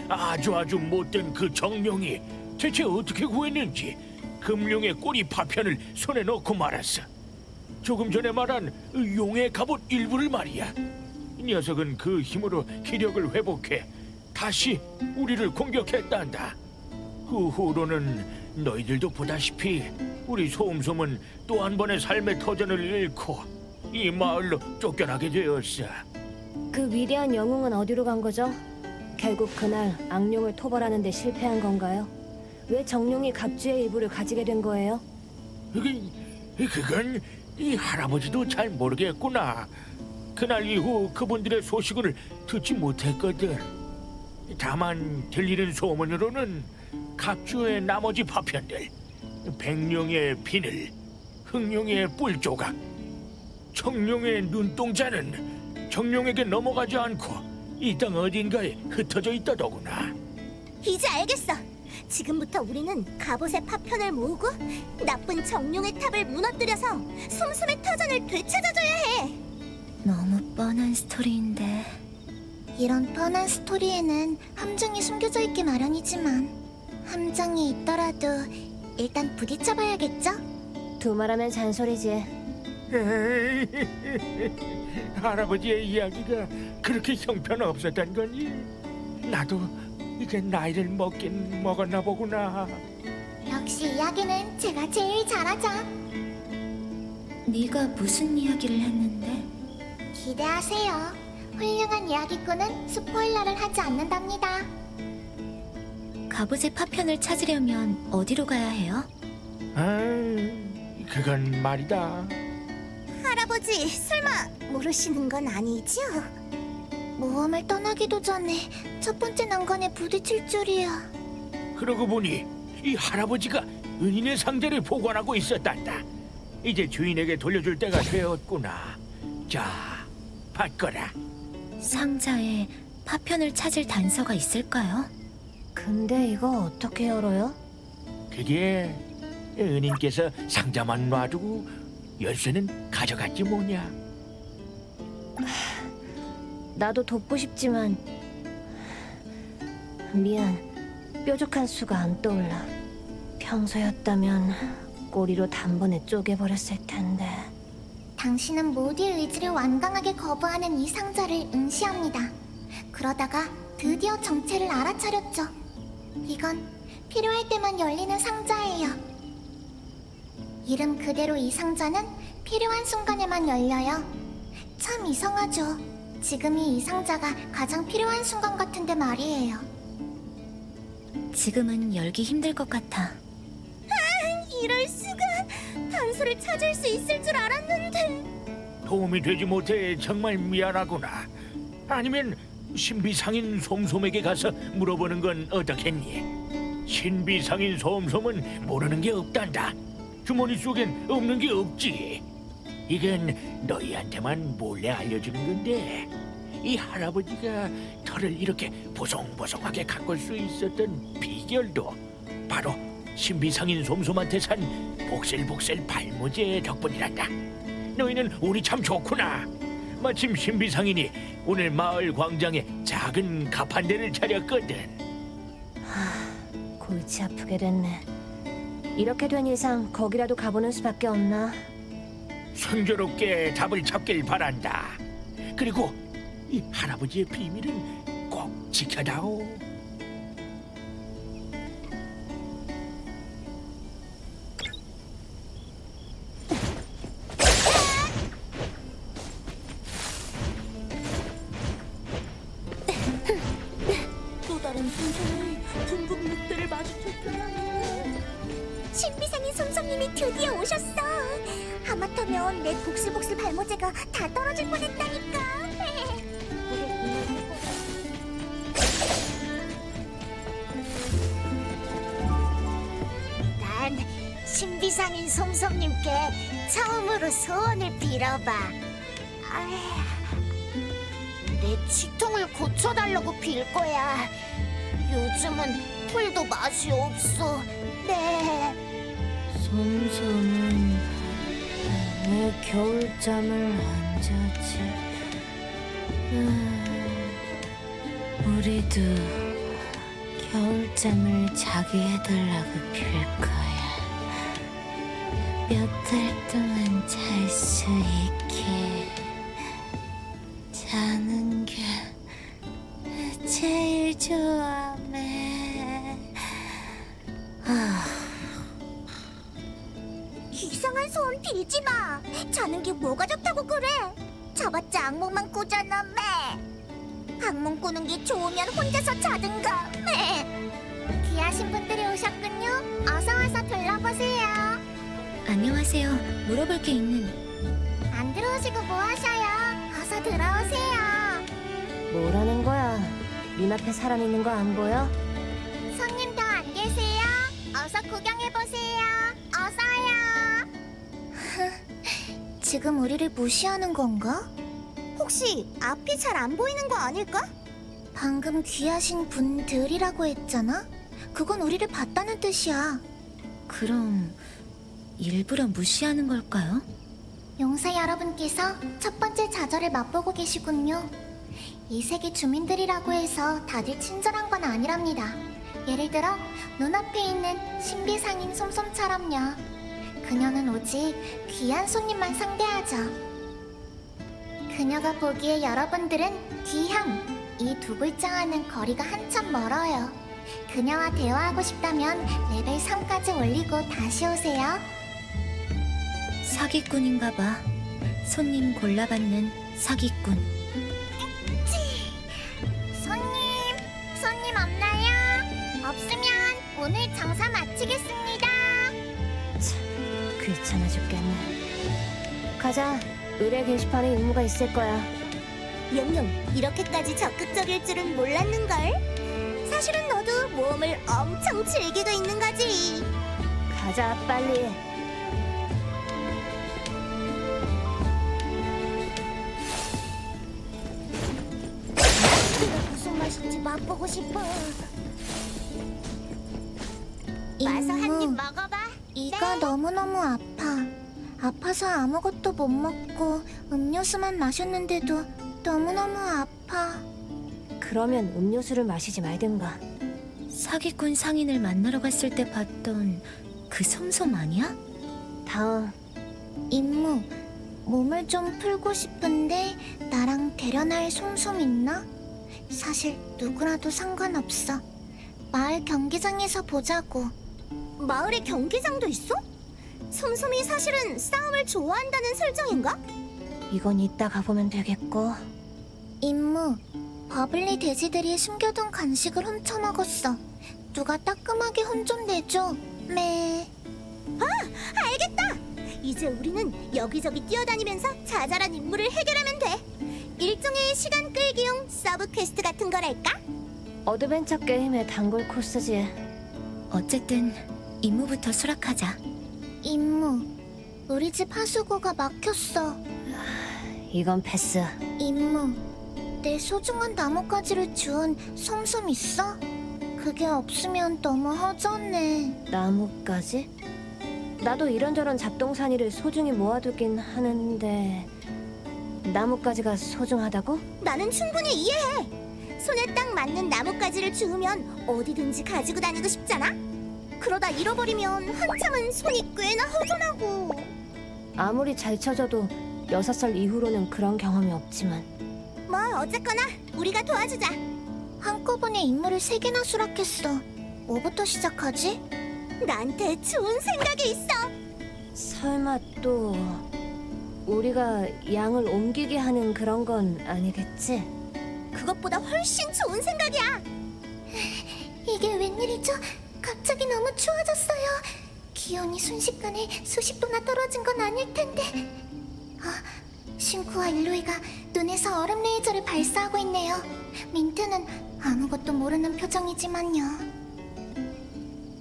아주 못된 그 정룡이 대체 어떻게 구했는지 금룡의 꼬리 파편을 손에 넣고 말았어. 조금 전에 말한 용의 갑옷 일부를 말이야. 이 녀석은 그 힘으로 기력을 회복해 다시 우리를 공격했단다. 그 후로는 너희들도 보다시피 우리 솜솜은 또 한 번의 삶의 터전을 잃고 이 마을로 쫓겨나게 되었어. 그 위대한 영웅은 어디로 간 거죠? 결국 그날 악룡을 토벌하는 데 실패한 건가요? 왜 정룡이 갑주의 일부를 가지게 된 거예요? 그건 이 할아버지도 잘 모르겠구나. 그날 이후 그분들의 소식을 듣지 못했거든. 다만 들리는 소문으로는 갑주의 나머지 파편들, 백룡의 비늘, 흑룡의 뿔 조각, 청룡의 눈동자는 정룡에게 넘어가지 않고 이 땅 어딘가에 흩어져 있다더구나. 이제 알겠어. 지금부터 우리는 갑옷의 파편을 모으고 나쁜 정룡의 탑을 무너뜨려서 솜솜의 터전을 되찾아줘야 해. 너무 뻔한 스토리인데. 이런 뻔한 스토리에는 함정이 숨겨져 있기 마련이지만 함정이 있더라도 일단 부딪혀봐야겠죠? 두말하면 잔소리지. 할아버지의 이야기가 그렇게 형편없었단 거니? 나도 이제 나이를 먹긴 먹었나 보구나. 역시 이야기는 제가 제일 잘하죠. 네가 무슨 이야기를 했는데? 기대하세요. 훌륭한 이야기꾼은 스포일러를 하지 않는답니다. 갑옷의 파편을 찾으려면 어디로 가야 해요? 그건 말이다. 할아버지, 설마 모르시는 건 아니죠? 모험을 떠나기도 전에 첫 번째 난관에 부딪힐 줄이야. 그러고 보니 이 할아버지가 은인의 상자를 보관하고 있었단다. 이제 주인에게 돌려줄 때가 되었구나. 자, 받거라. 상자에 파편을 찾을 단서가 있을까요? 근데 이거 어떻게 열어요? 그게 은인께서 상자만 놔두고 열쇠는 가져갔지 뭐냐. 나도 돕고 싶지만 미안. 뾰족한 수가 안 떠올라. 평소였다면 꼬리로 단번에 쪼개버렸을 텐데. 당신은 모두의 의지를 완강하게 거부하는 이 상자를 응시합니다. 그러다가 드디어 정체를 알아차렸죠. 이건 필요할 때만 열리는 상자예요. 이름 그대로 이 상자는 필요한 순간에만 열려요. 참 이상하죠. 지금이 이 상자가 가장 필요한 순간 같은데 말이에요. 지금은 열기 힘들 것 같아. 이럴 수가. 단서를 찾을 수 있을 줄 알았는데. 도움이 되지 못해 정말 미안하구나. 아니면 신비상인 솜솜에게 가서 물어보는 건 어떻겠니? 신비상인 솜솜은 모르는 게 없단다. 주머니 속엔 없는 게 없지. 이건 너희한테만 몰래 알려주는 건데, 이 할아버지가 털을 이렇게 보송보송하게 가꿀 수 있었던 비결도 바로 신비상인 솜솜한테 산 복슬복슬 발모제 덕분이란다. 너희는 운이 참 좋구나. 마침 신비상인이 오늘 마을 광장에 작은 가판대를 차렸거든. 골치 아프게 됐네. 이렇게 된 이상 거기라도 가보는 수밖에 없나? 순조롭게 답을 찾길 바란다. 그리고 이 할아버지의 비밀은 꼭 지켜다오. 또 다른 순서는 궁극 늑대를 마주쳤구나. 신비상인 솜솜님이 드디어 오셨어. 하마터면 내 복슬복슬 발모제가 다 떨어질 뻔했다니까. 난 신비상인 솜솜님께 처음으로 소원을 빌어봐. 내 치통을 고쳐달라고 빌 거야. 요즘은 풀도 맛이 없어. 네. 솜솜은 왜 겨울잠을 안 자지? 우리도 겨울잠을 자게 해달라고 빌 거야. 몇 달 동안 잘 수 있게 자는 게 제일 좋아, 매. 이상한 소원 빌지 마. 자는 게 뭐가 좋다고 그래? 자봤자 악몽만 꾸잖아, 매. 악몽 꾸는 게 좋으면 혼자서 자든가, 매. 귀하신 분들이 오셨군요. 어서 와서 둘러보세요. 안녕하세요. 물어볼 게 있는. 안 들어오시고 뭐 하셔요? 어서 들어오세요. 뭐라는 거야? 눈앞에 사람 있는 거 안 보여? 손님 더 안 계세요? 어서 구경해보세요. 어서요. 지금 우리를 무시하는 건가? 혹시 앞이 잘 안 보이는 거 아닐까? 방금 귀하신 분들이라고 했잖아? 그건 우리를 봤다는 뜻이야. 그럼 일부러 무시하는 걸까요? 용사 여러분께서 첫 번째 좌절을 맛보고 계시군요. 이 세계 주민들이라고 해서 다들 친절한 건 아니랍니다. 예를 들어 눈앞에 있는 신비상인 솜솜처럼요. 그녀는 오직 귀한 손님만 상대하죠. 그녀가 보기에 여러분들은 귀한 이 두 글자와는 거리가 한참 멀어요. 그녀와 대화하고 싶다면 레벨 3까지 올리고 다시 오세요. 사기꾼인가 봐. 손님 골라받는 사기꾼. 손님 없나요? 없으면 오늘 장사 마치겠습니다. 귀찮아 죽겠네. 가자. 의뢰 게시판에 임무가 있을 거야. 영영, 이렇게까지 적극적일 줄은 몰랐는걸? 사실은 너도 모험을 엄청 즐기고 있는 거지. 가자, 빨리. 맛보고 싶어. 와서 한 입 먹어봐. 이가 너무너무 아파. 아파서 아무것도 못 먹고 음료수만 마셨는데도 너무너무 아파. 그러면 음료수를 마시지 말든가. 사기꾼 상인을 만나러 갔을 때 봤던 그 솜솜 아니야? 다음. 임무, 몸을 좀 풀고 싶은데 나랑 대련할 솜솜 있나? 사실 누구라도 상관없어. 마을 경기장에서 보자고. 마을에 경기장도 있어? 솜솜이 사실은 싸움을 좋아한다는 설정인가? 이건 이따 가보면 되겠고. 임무, 버블리 돼지들이 숨겨둔 간식을 훔쳐먹었어. 누가 따끔하게 혼 좀 내줘. 매. 알겠다. 이제 우리는 여기저기 뛰어다니면서 자잘한 임무를 해결하면 돼. 일종의 시간 끌기용 서브 퀘스트 같은 거랄까? 어드벤처 게임의 단골 코스지. 어쨌든 임무부터 수락하자. 임무, 우리 집 하수구가 막혔어. 이건 패스. 임무, 내 소중한 나뭇가지를 주운 솜솜 있어? 그게 없으면 너무 허전해. 나뭇가지? 나도 이런저런 잡동사니를 소중히 모아두긴 하는데 나뭇가지가 소중하다고? 나는 충분히 이해해. 손에 딱 맞는 나뭇가지를 주우면 어디든지 가지고 다니고 싶잖아. 그러다 잃어버리면 한참은 손이 꽤나 허전하고. 아무리 잘 쳐져도 6살 이후로는 그런 경험이 없지만. 뭐 어쨌거나 우리가 도와주자. 한꺼번에 임무를 3개나 수락했어. 뭐부터 시작하지? 나한테 좋은 생각이 있어. 설마 또 우리가 양을 옮기게 하는 그런 건 아니겠지? 그것보다 훨씬 좋은 생각이야. 이게 웬일이죠? 갑자기 너무 추워졌어요. 기온이 순식간에 수십 도나 떨어진 건 아닐 텐데. 아, 싱크와 일로이가 눈에서 얼음 레이저를 발사하고 있네요. 민트는 아무것도 모르는 표정이지만요.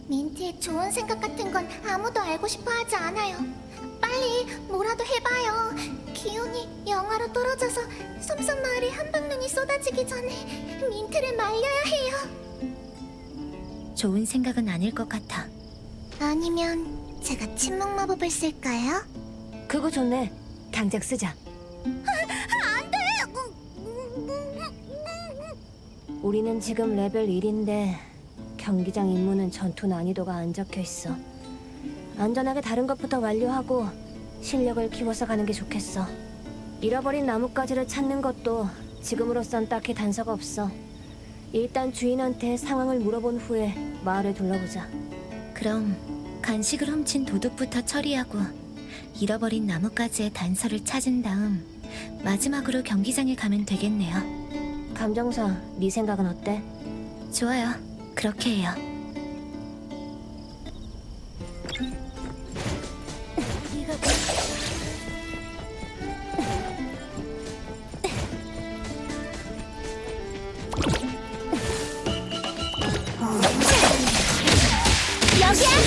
민트의 좋은 생각 같은 건 아무도 알고 싶어 하지 않아요. 빨리 뭐라도 해봐요. 기온이 영하로 떨어져서 솜솜 마을에 한방눈이 쏟아지기 전에 민트를 말려야 해요. 좋은 생각은 아닐 것 같아. 아니면 제가 침묵 마법을 쓸까요? 그거 좋네. 당장 쓰자. 우리는 지금 레벨 1인데 경기장 임무는 전투 난이도가 안 적혀 있어. 안전하게 다른 것부터 완료하고 실력을 키워서 가는 게 좋겠어. 잃어버린 나뭇가지를 찾는 것도 지금으로선 딱히 단서가 없어. 일단 주인한테 상황을 물어본 후에 마을을 둘러보자. 그럼 간식을 훔친 도둑부터 처리하고 잃어버린 나뭇가지의 단서를 찾은 다음 마지막으로 경기장에 가면 되겠네요. 감정사, 네 생각은 어때? 좋아요. 그렇게 해요. 여기야.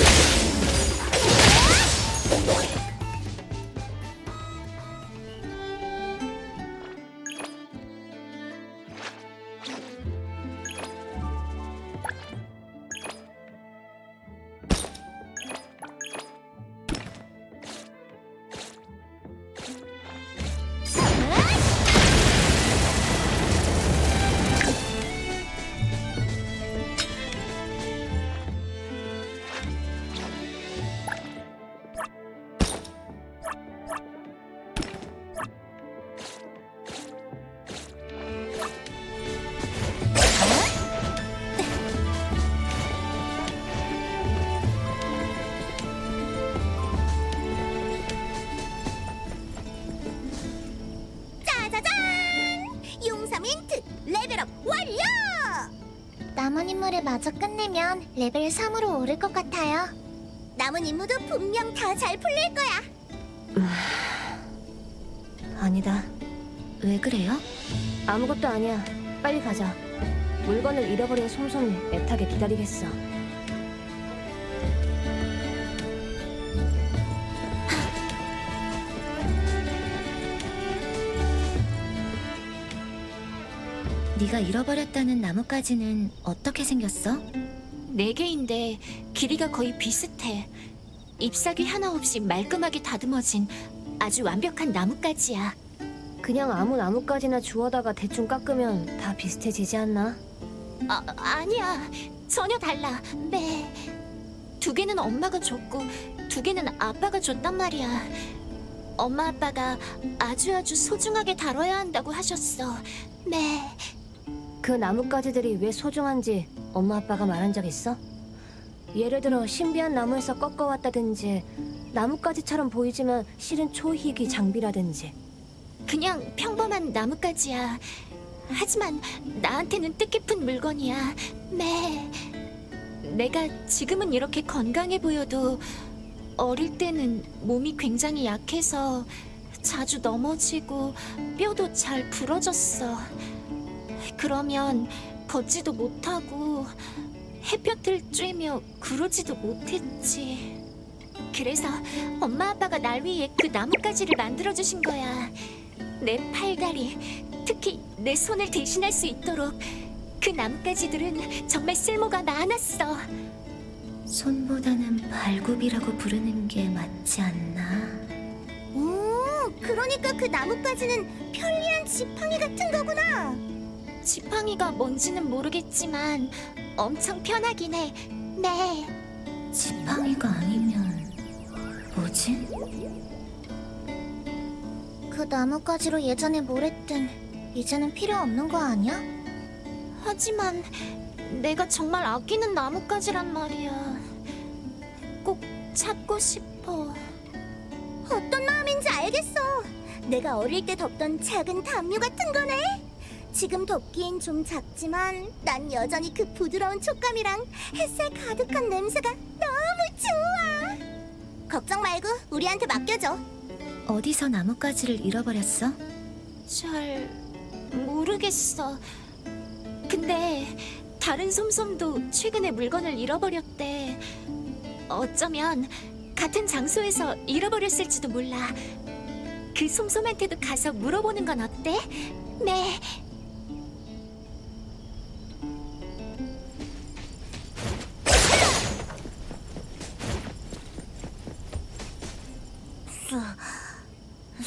용사민트 레벨업 완료! 남은 임무를 마저 끝내면 레벨 3으로 오를 것 같아요. 남은 임무도 분명 다 잘 풀릴 거야. 아니다. 왜 그래요? 아무것도 아니야. 빨리 가자. 물건을 잃어버린 솜솜이 애타게 기다리겠어. 네가 잃어버렸다는 나뭇가지는 어떻게 생겼어? 4개인데 길이가 거의 비슷해. 잎사귀 하나 없이 말끔하게 다듬어진 아주 완벽한 나뭇가지야. 그냥 아무 나뭇가지나 주워다가 대충 깎으면 다 비슷해지지 않나? 아니야. 전혀 달라. 매. 2개는 엄마가 줬고 2개는 아빠가 줬단 말이야. 엄마 아빠가 아주 소중하게 다뤄야 한다고 하셨어. 매. 그 나뭇가지들이 왜 소중한지 엄마 아빠가 말한 적 있어? 예를 들어 신비한 나무에서 꺾어왔다든지 나뭇가지처럼 보이지만 실은 초희귀 장비라든지. 그냥 평범한 나뭇가지야. 하지만 나한테는 뜻깊은 물건이야. 매. 내가 지금은 이렇게 건강해 보여도 어릴 때는 몸이 굉장히 약해서 자주 넘어지고 뼈도 잘 부러졌어. 그러면 걷지도 못하고 햇볕을 쬐며 구르지도 못했지. 그래서 엄마 아빠가 날 위해 그 나뭇가지를 만들어주신 거야. 내 팔다리, 특히 내 손을 대신할 수 있도록. 그 나뭇가지들은 정말 쓸모가 많았어. 손보다는 발굽이라고 부르는 게 맞지 않나? 오, 그러니까 그 나뭇가지는 편리한 지팡이 같은 거구나. 지팡이가 뭔지는 모르겠지만 엄청 편하긴 해. 네. 지팡이가 아니면 뭐지? 그 나뭇가지로 예전에 뭘 했든 이제는 필요 없는 거 아니야? 하지만 내가 정말 아끼는 나뭇가지란 말이야. 꼭 찾고 싶어. 어떤 마음인지 알겠어. 내가 어릴 때 덮던 작은 담요 같은 거네. 지금 덮기엔 좀 작지만 난 여전히 그 부드러운 촉감이랑 햇살 가득한 냄새가 너무 좋아. 걱정 말고 우리한테 맡겨줘. 어디서 나뭇가지를 잃어버렸어? 잘 모르겠어. 근데 다른 솜솜도 최근에 물건을 잃어버렸대. 어쩌면 같은 장소에서 잃어버렸을지도 몰라. 그 솜솜한테도 가서 물어보는 건 어때? 네.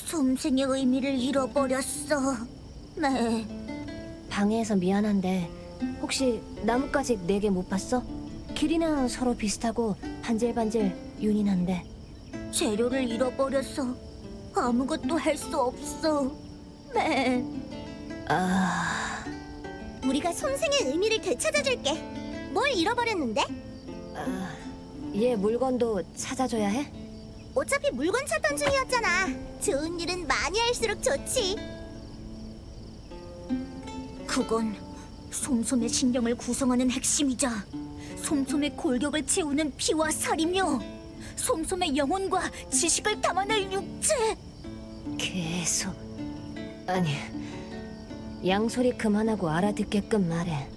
솜생의 의미를 잃어버렸어. 네. 방해해서 미안한데 혹시 나뭇가지 4개 못 봤어? 길이는 서로 비슷하고 반질반질 윤인한데. 재료를 잃어버려서 아무것도 할 수 없어. 네. 아... 우리가 솜생의 의미를 되찾아줄게. 뭘 잃어버렸는데? 얘 물건도 찾아줘야 해? 어차피 물건 찾던 중이었잖아. 좋은 일은 많이 할수록 좋지. 그건 솜솜의 신경을 구성하는 핵심이자 솜솜의 골격을 채우는 피와 살이며 솜솜의 영혼과 지식을 담아낼 육체. 계속... 아니... 양소리 그만하고 알아듣게끔 말해.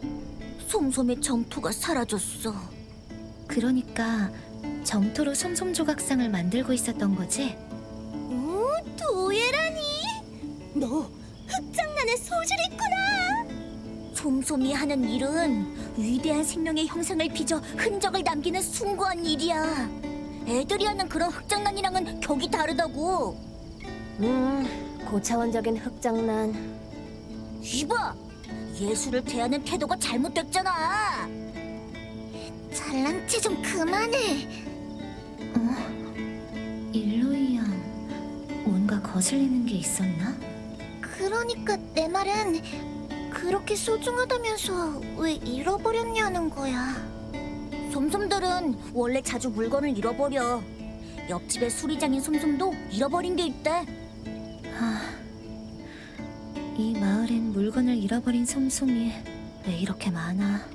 솜솜의 점토가 사라졌어. 그러니까 점토로 솜솜 조각상을 만들고 있었던 거지? 오, 도예라니? 너 흑장난의 소질이 있구나. 솜솜이 하는 일은 위대한 생명의 형상을 빚어 흔적을 남기는 숭고한 일이야. 애들이 하는 그런 흑장난이랑은 격이 다르다고. 고차원적인 흑장난. 이봐! 예술을 대하는 태도가 잘못됐잖아. 잘난 체 좀 그만해. 일로이 양, 뭔가 거슬리는 게 있었나? 그러니까 내 말은 그렇게 소중하다면서 왜 잃어버렸냐는 거야. 솜솜들은 원래 자주 물건을 잃어버려. 옆집의 수리장인 솜솜도 잃어버린 게 있대. 이 마을엔 물건을 잃어버린 솜솜이 왜 이렇게 많아?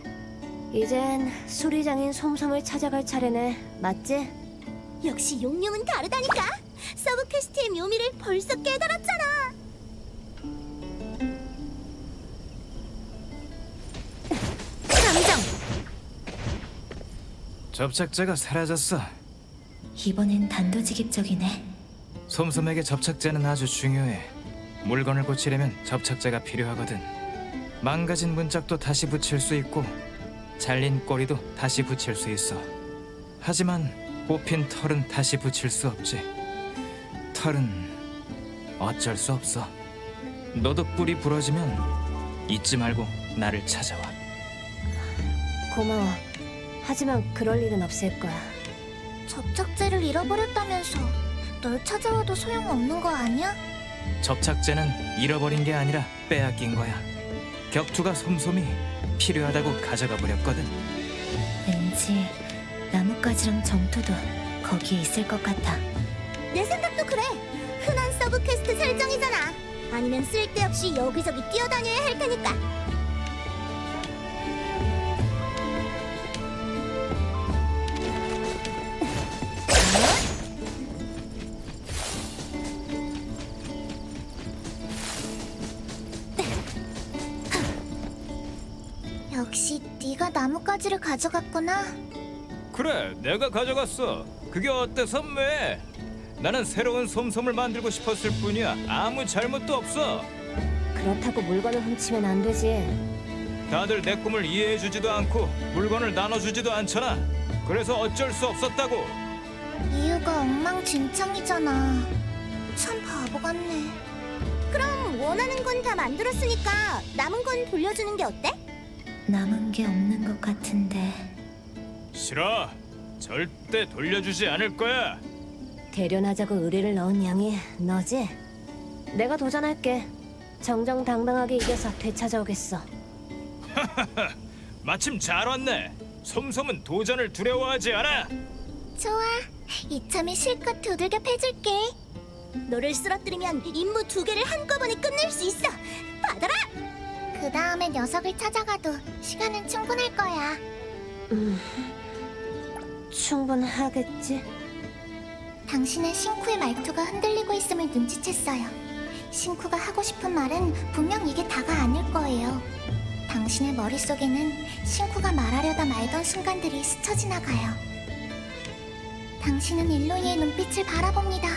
이젠 수리장인 솜솜을 찾아갈 차례네. 맞지? 역시 용룡은 다르다니까. 서브퀘스트의 묘미를 벌써 깨달았잖아. 감정. 접착제가 사라졌어. 이번엔 단도직입적이네. 솜솜에게 접착제는 아주 중요해. 물건을 고치려면 접착제가 필요하거든. 망가진 문짝도 다시 붙일 수 있고 잘린 꼬리도 다시 붙일 수 있어. 하지만 뽑힌 털은 다시 붙일 수 없지. 털은 어쩔 수 없어. 너도 뿔이 부러지면 잊지 말고 나를 찾아와. 고마워. 하지만 그럴 일은 없을 거야. 접착제를 잃어버렸다면서 널 찾아와도 소용없는 거 아니야? 접착제는 잃어버린 게 아니라 빼앗긴 거야. 격투가 솜솜이 필요하다고 가져가 버렸거든. 왠지 나뭇가지랑 점토도 거기에 있을 것 같아. 내 생각도 그래. 흔한 서브 퀘스트 설정이잖아. 아니면 쓸데없이 여기저기 뛰어다녀야 할 테니까. 역시 네가 나뭇가지를 가져갔구나. 그래, 내가 가져갔어. 그게 어때, 선배? 나는 새로운 솜솜을 만들고 싶었을 뿐이야. 아무 잘못도 없어. 그렇다고 물건을 훔치면 안 되지. 다들 내 꿈을 이해해주지도 않고 물건을 나눠주지도 않잖아. 그래서 어쩔 수 없었다고. 이유가 엉망진창이잖아. 참 바보 같네. 그럼 원하는 건 다 만들었으니까 남은 건 돌려주는 게 어때? 남은 게 없는 것 같은데. 싫어. 절대 돌려주지 않을 거야. 대련하자고 의뢰를 넣은 양이 너지? 내가 도전할게. 정정당당하게 이겨서 되찾아오겠어. 마침 잘 왔네. 솜솜은 도전을 두려워하지 않아. 좋아. 이참에 실컷 두들겨 패줄게. 너를 쓰러뜨리면 임무 2개를 한꺼번에 끝낼 수 있어. 받아라! 그 다음에 녀석을 찾아가도 시간은 충분할 거야. 충분하겠지? 당신은 신쿠의 말투가 흔들리고 있음을 눈치챘어요. 신쿠가 하고 싶은 말은 분명 이게 다가 아닐 거예요. 당신의 머릿속에는 신쿠가 말하려다 말던 순간들이 스쳐 지나가요. 당신은 일로이의 눈빛을 바라봅니다.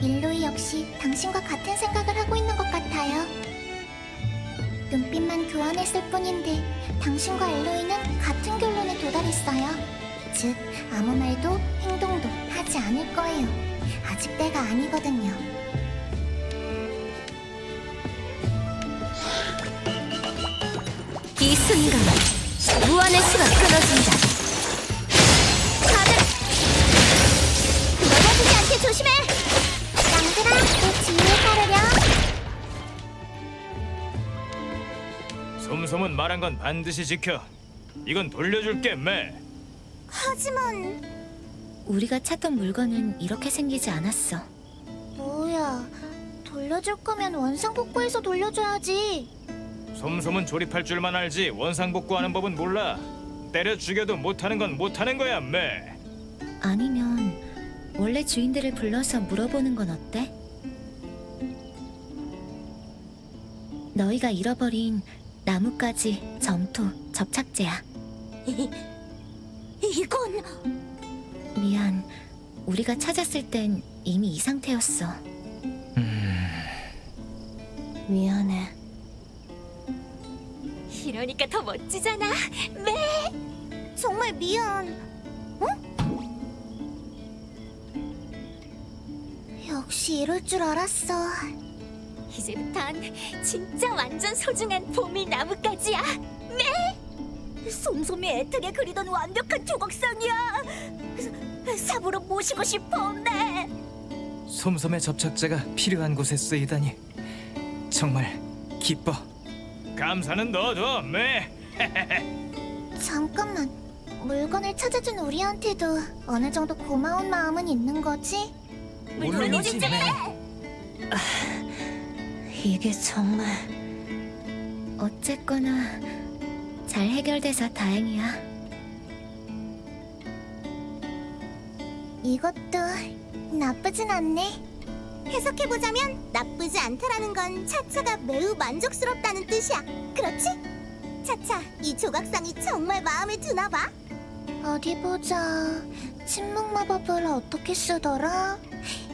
일로이 역시 당신과 같은 생각을 하고 있는 것 같아요. 눈빛만 교환했을 뿐인데 당신과 일로이는 같은 결론에 도달했어요. 즉, 아무 말도 행동도 하지 않을 거예요. 아직 때가 아니거든요. 이 순간 무한의 수가 끊어진다. 다들 넘어지지 않게 조심해! 양들아, 내 지위를 따르렴. 솜솜은 말한 건 반드시 지켜. 이건 돌려줄게, 매. 하지만 우리가 찾던 물건은 이렇게 생기지 않았어. 뭐야, 돌려줄 거면 원상복구해서 돌려줘야지. 솜솜은 조립할 줄만 알지 원상복구하는 법은 몰라. 때려 죽여도 못하는 건 못하는 거야, 매. 아니면 원래 주인들을 불러서 물어보는 건 어때? 너희가 잃어버린 나뭇가지, 점토, 접착제야. 이건 미안. 우리가 찾았을 땐 이미 이 상태였어. 미안해. 이러니까 더 멋지잖아. 정말 미안. 역시 이럴 줄 알았어. 이제부턴 진짜 완전 소중한 보물 나뭇가지야. 솜솜이 애타게 그리던 완벽한 조각상이야. 삽으로 모시고 싶어, 매. 솜솜의 접착제가 필요한 곳에 쓰이다니 정말 기뻐. 감사는 넣어줘, 매. 잠깐만. 물건을 찾아준 우리한테도 어느 정도 고마운 마음은 있는 거지? 물론이지, 매. 이게 정말 어쨌거나 잘 해결돼서 다행이야. 이것도 나쁘진 않네. 해석해보자면 나쁘지 않다라는 건 차차가 매우 만족스럽다는 뜻이야. 그렇지? 차차, 이 조각상이 정말 마음에 드나 봐. 어디 보자. 침묵 마법을 어떻게 쓰더라?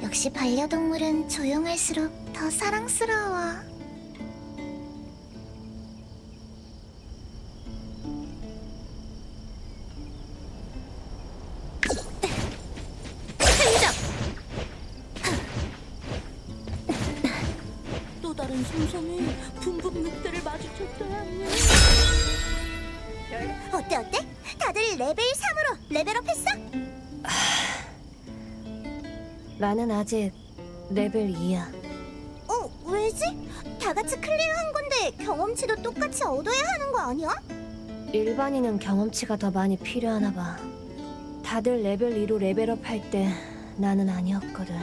역시 반려동물은 조용할수록 더 사랑스러워. 솜솜이 붕붕 늑대를 마주쳤더니. 어때? 다들 레벨 3으로 레벨업했어? 나는 아직 레벨 2야. 왜지? 다 같이 클리어한 건데 경험치도 똑같이 얻어야 하는 거 아니야? 일반인은 경험치가 더 많이 필요하나 봐. 다들 레벨 2로 레벨업 할 때 나는 아니었거든.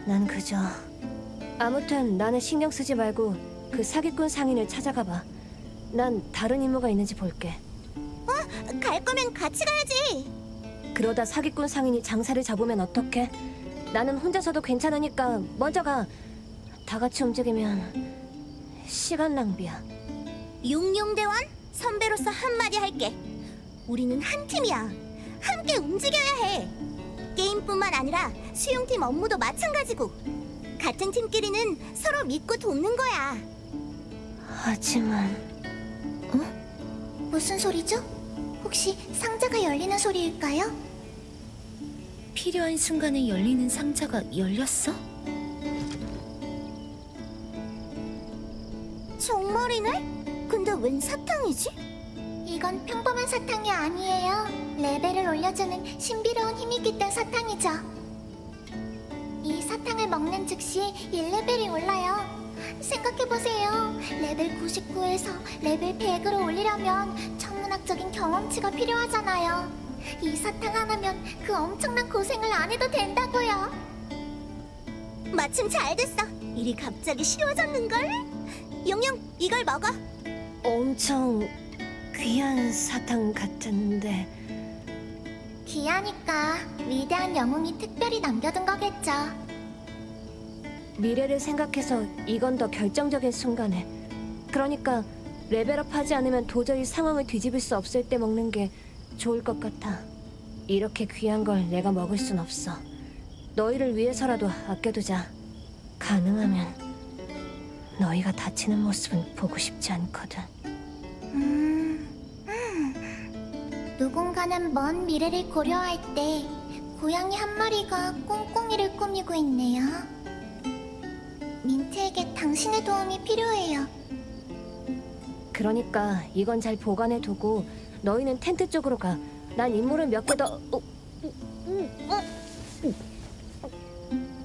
난 그저... 아무튼 나는 신경 쓰지 말고 그 사기꾼 상인을 찾아가 봐. 난 다른 임무가 있는지 볼게. 갈 거면 같이 가야지. 그러다 사기꾼 상인이 장사를 잡으면 어떡해? 나는 혼자서도 괜찮으니까 먼저 가. 다 같이 움직이면 시간 낭비야. 용용대원 선배로서 한마디 할게. 우리는 한 팀이야. 함께 움직여야 해. 게임뿐만 아니라 수용팀 업무도 마찬가지고. 같은 팀끼리는 서로 믿고 돕는 거야. 하지만 무슨 소리죠? 혹시 상자가 열리는 소리일까요? 필요한 순간에 열리는 상자가 열렸어? 정말이네? 근데 웬 사탕이지? 이건 평범한 사탕이 아니에요. 레벨을 올려주는 신비로운 힘이 깃든 사탕이죠. 이 사탕을 먹는 즉시 1레벨이 올라요. 생각해보세요. 레벨 99에서 레벨 100으로 올리려면 천문학적인 경험치가 필요하잖아요. 이 사탕 하나면 그 엄청난 고생을 안 해도 된다고요. 마침 잘 됐어. 일이 갑자기 쉬워졌는걸? 용용, 이걸 먹어. 엄청 귀한 사탕 같은데. 귀하니까 위대한 영웅이 특별히 남겨둔 거겠죠. 미래를 생각해서 이건 더 결정적인 순간에. 그러니까 레벨업 하지 않으면 도저히 상황을 뒤집을 수 없을 때 먹는 게 좋을 것 같아. 이렇게 귀한 걸 내가 먹을 순 없어. 너희를 위해서라도 아껴두자. 가능하면 너희가 다치는 모습은 보고 싶지 않거든. 누군가는 먼 미래를 고려할 때 고양이 한 마리가 꽁꽁이를 꾸미고 있네요. 민트에게 당신의 도움이 필요해요. 그러니까 이건 잘 보관해두고 너희는 텐트 쪽으로 가. 난 임무를 몇 개 더...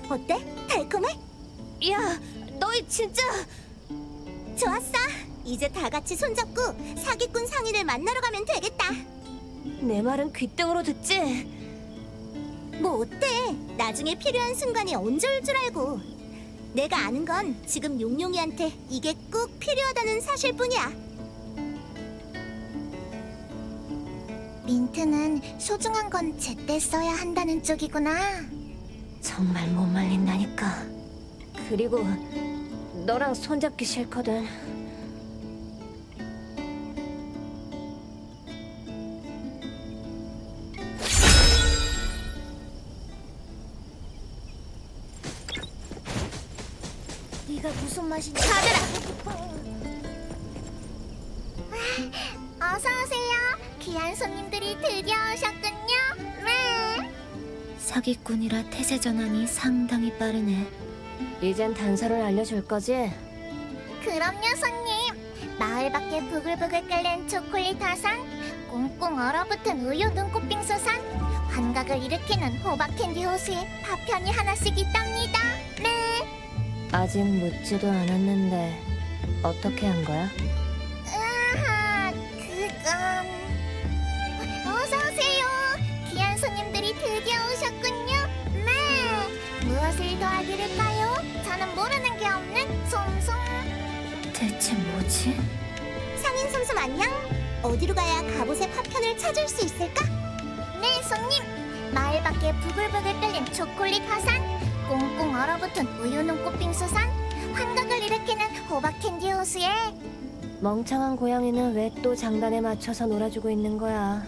어때? 달콤해? 야, 너희 진짜... 좋았어. 이제 다 같이 손잡고 사기꾼 상인을 만나러 가면 되겠다. 내 말은 귓등으로 듣지? 뭐 어때? 나중에 필요한 순간이 언제 올 줄 알고. 내가 아는 건 지금 용용이한테 이게 꼭 필요하다는 사실뿐이야. 민트는 소중한 건 제때 써야 한다는 쪽이구나. 정말 못 말린다니까. 그리고 너랑 손잡기 싫거든. 네가 무슨 맛인지 가져라. 어서 오세요. 귀한 손님들이 드디어 오셨군요. 네. 사기꾼이라 태세 전환이 상당히 빠르네. 이젠 단서를 알려줄 거지? 그럼요, 손님. 마을 밖에 부글부글 끓는 초콜릿 화산, 꽁꽁 얼어붙은 우유 눈꽃빙수산, 환각을 일으키는 호박 캔디 호수에 파편이 하나씩 있답니다. 네. 아직 묻지도 않았는데 어떻게 한 거야? 아하, 그건... 어서 오세요. 귀한 손님들이 드디어 오셨군요. 네. 무엇을 도와드릴까요? 저는 모르는 게 없는 솜솜. 대체 뭐지? 상인 솜솜 안녕. 어디로 가야 갑옷의 파편을 찾을 수 있을까? 네, 손님. 마을 밖에 부글부글 끓는 초콜릿 화산, 꽁꽁 얼어붙은 우유 눈꽃빙수산, 환각을 일으키는 호박 캔디 호수에. 멍청한 고양이는 왜 또 장단에 맞춰서 놀아주고 있는 거야?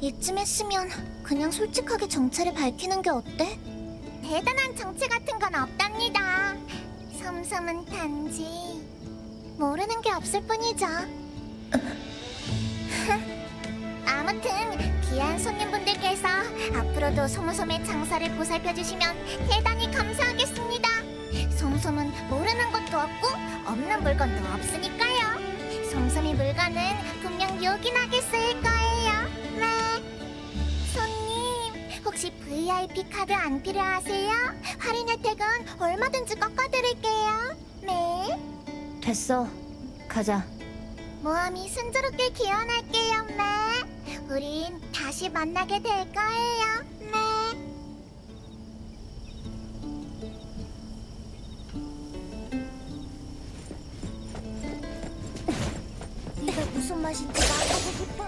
이쯤 했으면 그냥 솔직하게 정체를 밝히는 게 어때? 대단한 정체 같은 건 없답니다. 솜솜은 단지 모르는 게 없을 뿐이죠. 아무튼 귀한 손님분들께서 앞으로도 소무솜의 장사를 보살펴 주시면 대단히 감사하겠습니다. 솜솜은 모르는 것도 없고 없는 물건도 없으니까요. 솜솜이 물건은 분명 요긴하게 쓰일 거예요. 네. 손님, 혹시 VIP 카드 안 필요하세요? 할인 혜택은 얼마든지 꺾어드릴게요. 네. 됐어. 가자. 모험이 순조롭게 기원할게요. 네. 우린 다시 만나게 될 거예요. 네. 이게 무슨 맛인지 맛보고 싶어.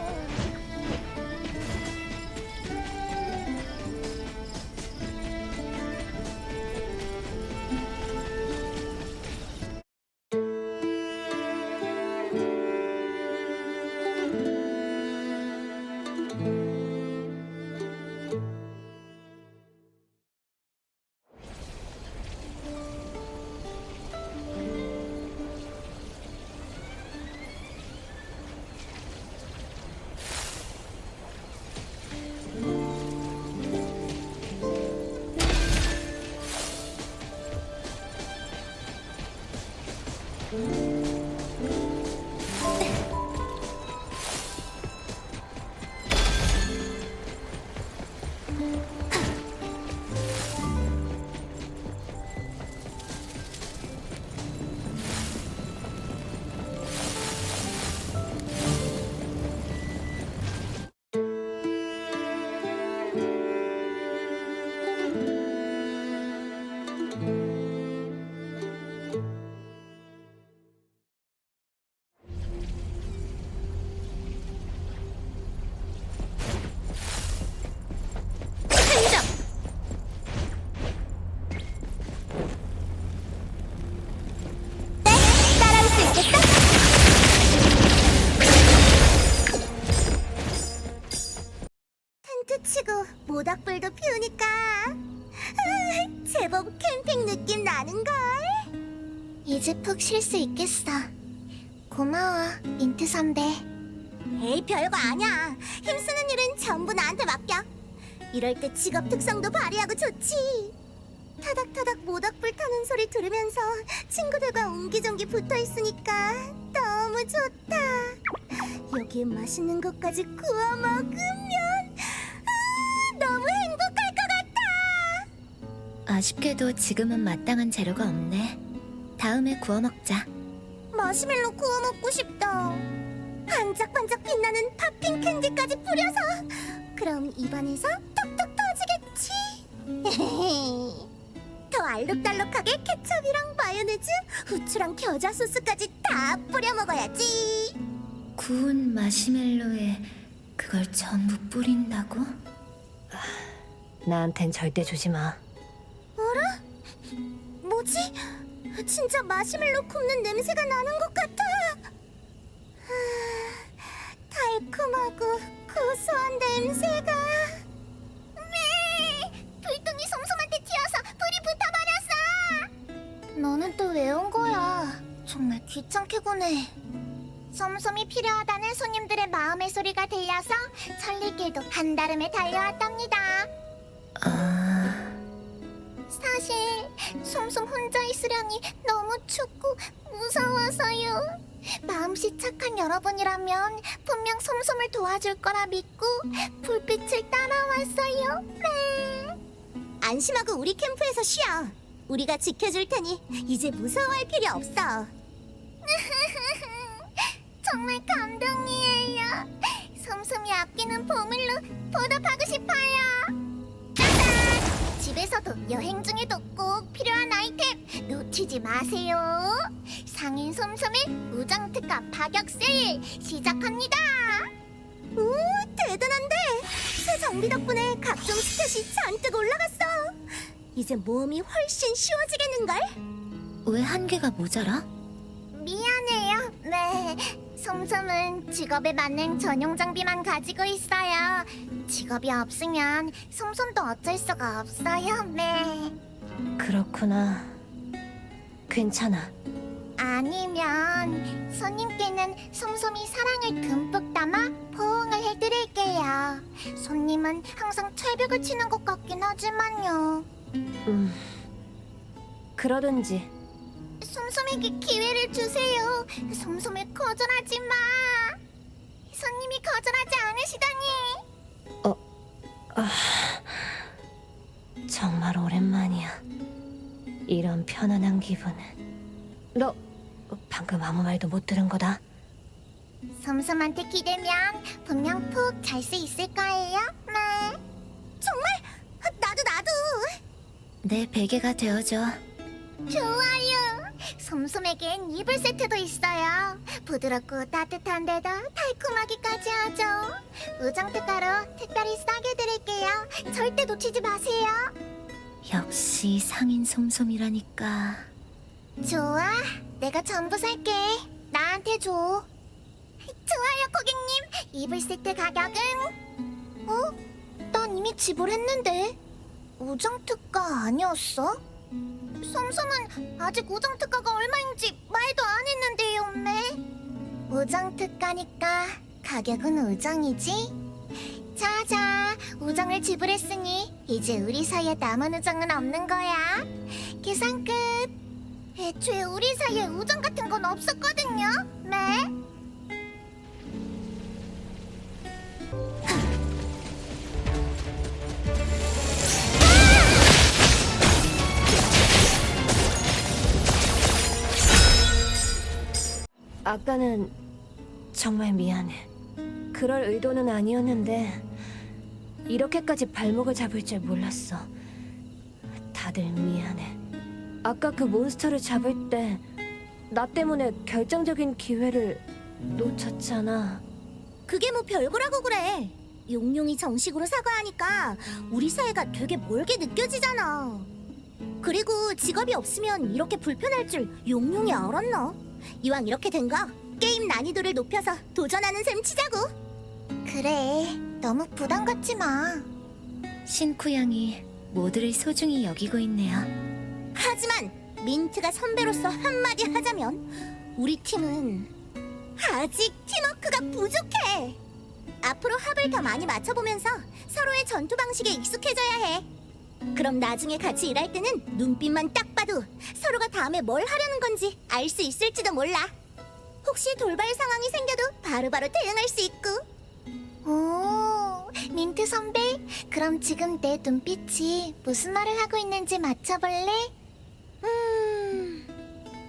따라올 수 있겠다? 텐트 치고 모닥불도 피우니까 제법 캠핑 느낌 나는걸. 이제 푹 쉴 수 있겠어. 고마워, 민트 선배. 에이, 별거 아니야. 힘쓰는 일은 전부 나한테 맡겨. 이럴 때 직업 특성도 발휘하고 좋지. 타닥타닥 모닥불 타는 소리 들으면서 친구들과 옹기종기 붙어있으니까 너무 좋다. 여기에 맛있는 것까지 구워 먹으면 너무 행복할 것 같아. 아쉽게도 지금은 마땅한 재료가 없네. 다음에 구워 먹자. 마시멜로 구워 먹고 싶다. 반짝반짝 빛나는 팝핑 캔디까지 뿌려서 그럼 입안에서 톡톡 터지겠지. 더 알록달록하게 케첩이랑 마요네즈, 후추랑 겨자 소스까지 다 뿌려 먹어야지. 구운 마시멜로에 그걸 전부 뿌린다고? 나한텐 절대 주지 마. 어라? 뭐지? 진짜 마시멜로 굽는 냄새가 나는 것 같아. 달콤하고 고소한 냄새가. 불똥이 솜솜한테 튀어서 불이 붙어버렸어. 너는 또 왜 온 거야? 정말 귀찮게 구네. 솜솜이 필요하다는 손님들의 마음의 소리가 들려서 천리길도 한달음에 달려왔답니다. 사실 솜솜 혼자 있으려니 너무 춥고 무서워서요. 마음씨 착한 여러분이라면 분명 솜솜을 도와줄 거라 믿고 불빛을 따라왔어요. 네. 안심하고 우리 캠프에서 쉬어. 우리가 지켜줄 테니 이제 무서워할 필요 없어. 정말 감동이에요. 솜솜이 아끼는 보물로 보답하고 싶어요. 짜잔! 집에서도 여행 중에도 꼭 필요한 아이템 놓치지 마세요. 상인 솜솜의 우정특가 파격 세일 시작합니다. 오, 대단한데? 새 장비 덕분에 각종 스탯이 잔뜩 올라갔어. 이제 모험이 훨씬 쉬워지겠는걸? 왜 한 개가 모자라? 미안해요. 네, 솜솜은 직업에 맞는 전용 장비만 가지고 있어요. 직업이 없으면 솜솜도 어쩔 수가 없어요. 네. 그렇구나. 괜찮아. 아니면 손님께는 솜솜이 사랑을 듬뿍 담아 포옹을 해드릴게요. 손님은 항상 철벽을 치는 것 같긴 하지만요. 그러든지. 솜솜에게 기회를 주세요. 솜솜이 거절하지 마. 손님이 거절하지 않으시다니. 정말 오랜만이야. 이런 편안한 기분은. 너 방금 아무 말도 못 들은 거다. 솜솜한테 기대면 분명 푹 잘 수 있을 거예요. 네. 정말? 나도. 내 베개가 되어줘. 좋아요. 솜솜에겐 이불 세트도 있어요. 부드럽고 따뜻한데도 달콤하기까지 하죠. 우정 특가로 특별히 싸게 드릴게요. 절대 놓치지 마세요. 역시 상인 솜솜이라니까. 좋아, 내가 전부 살게. 나한테 줘. 좋아요, 고객님. 이불 세트 가격은? 난 이미 지불했는데. 우정 특가 아니었어? 솜솜은 아직 우정 특가가 얼마인지 말도 안 했는데요, 매. 우정 특가니까 가격은 우정이지. 자자, 우정을 지불했으니 이제 우리 사이에 남은 우정은 없는 거야. 계산 끝. 애초에 우리 사이에 우정 같은 건 없었거든요, 매. 아까는 정말 미안해. 그럴 의도는 아니었는데 이렇게까지 발목을 잡을 줄 몰랐어. 다들 미안해. 아까 그 몬스터를 잡을 때 나 때문에 결정적인 기회를 놓쳤잖아. 그게 뭐 별거라고 그래. 용용이 정식으로 사과하니까 우리 사이가 되게 멀게 느껴지잖아. 그리고 직업이 없으면 이렇게 불편할 줄 용용이 알았나? 이왕 이렇게 된 거 게임 난이도를 높여서 도전하는 셈 치자고. 그래, 너무 부담 갖지 마. 신쿠 양이 모두를 소중히 여기고 있네요. 하지만 민트가 선배로서 한마디 하자면 우리 팀은 아직 팀워크가 부족해. 앞으로 합을 더 많이 맞춰보면서 서로의 전투 방식에 익숙해져야 해. 그럼 나중에 같이 일할 때는 눈빛만 딱 봐도 서로가 다음에 뭘 하려는 건지 알 수 있을지도 몰라. 혹시 돌발 상황이 생겨도 바로바로 대응할 수 있고. 오, 민트 선배, 그럼 지금 내 눈빛이 무슨 말을 하고 있는지 맞춰볼래?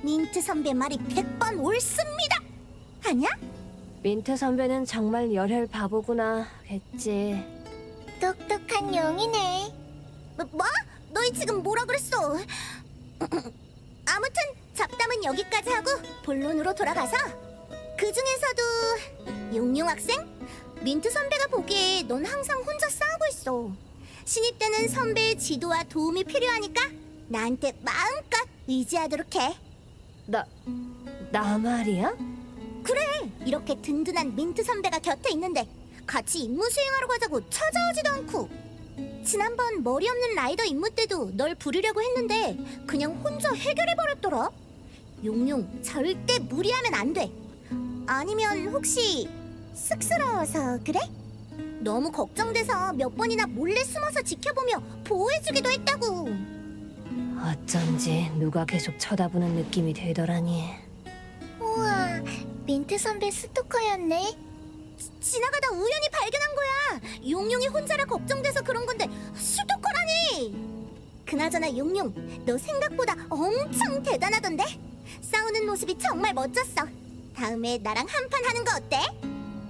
민트 선배 말이 100번 옳습니다. 아니야? 민트 선배는 정말 열혈 바보구나 겠지. 똑똑한 용이네. 뭐? 너희 지금 뭐라 그랬어? 아무튼 잡담은 여기까지 하고 본론으로 돌아가서 그 중에서도 용용 학생? 민트 선배가 보기에 넌 항상 혼자 싸우고 있어. 신입 때는 선배의 지도와 도움이 필요하니까 나한테 마음껏 의지하도록 해. 나 말이야? 그래, 이렇게 든든한 민트 선배가 곁에 있는데 같이 임무 수행하러 가자고 찾아오지도 않고. 지난번 머리 없는 라이더 임무 때도 널 부르려고 했는데 그냥 혼자 해결해버렸더라. 용용, 절대 무리하면 안 돼. 아니면 혹시 쑥스러워서 그래? 너무 걱정돼서 몇 번이나 몰래 숨어서 지켜보며 보호해주기도 했다고. 어쩐지 누가 계속 쳐다보는 느낌이 들더라니. 우와, 민트 선배 스토커였네. 지나가다 우연히 발견한 거야. 용용이 혼자라 걱정돼서 그런 건데 스토커라니. 그나저나 용용, 너 생각보다 엄청 대단하던데? 싸우는 모습이 정말 멋졌어. 다음에 나랑 한판 하는 거 어때?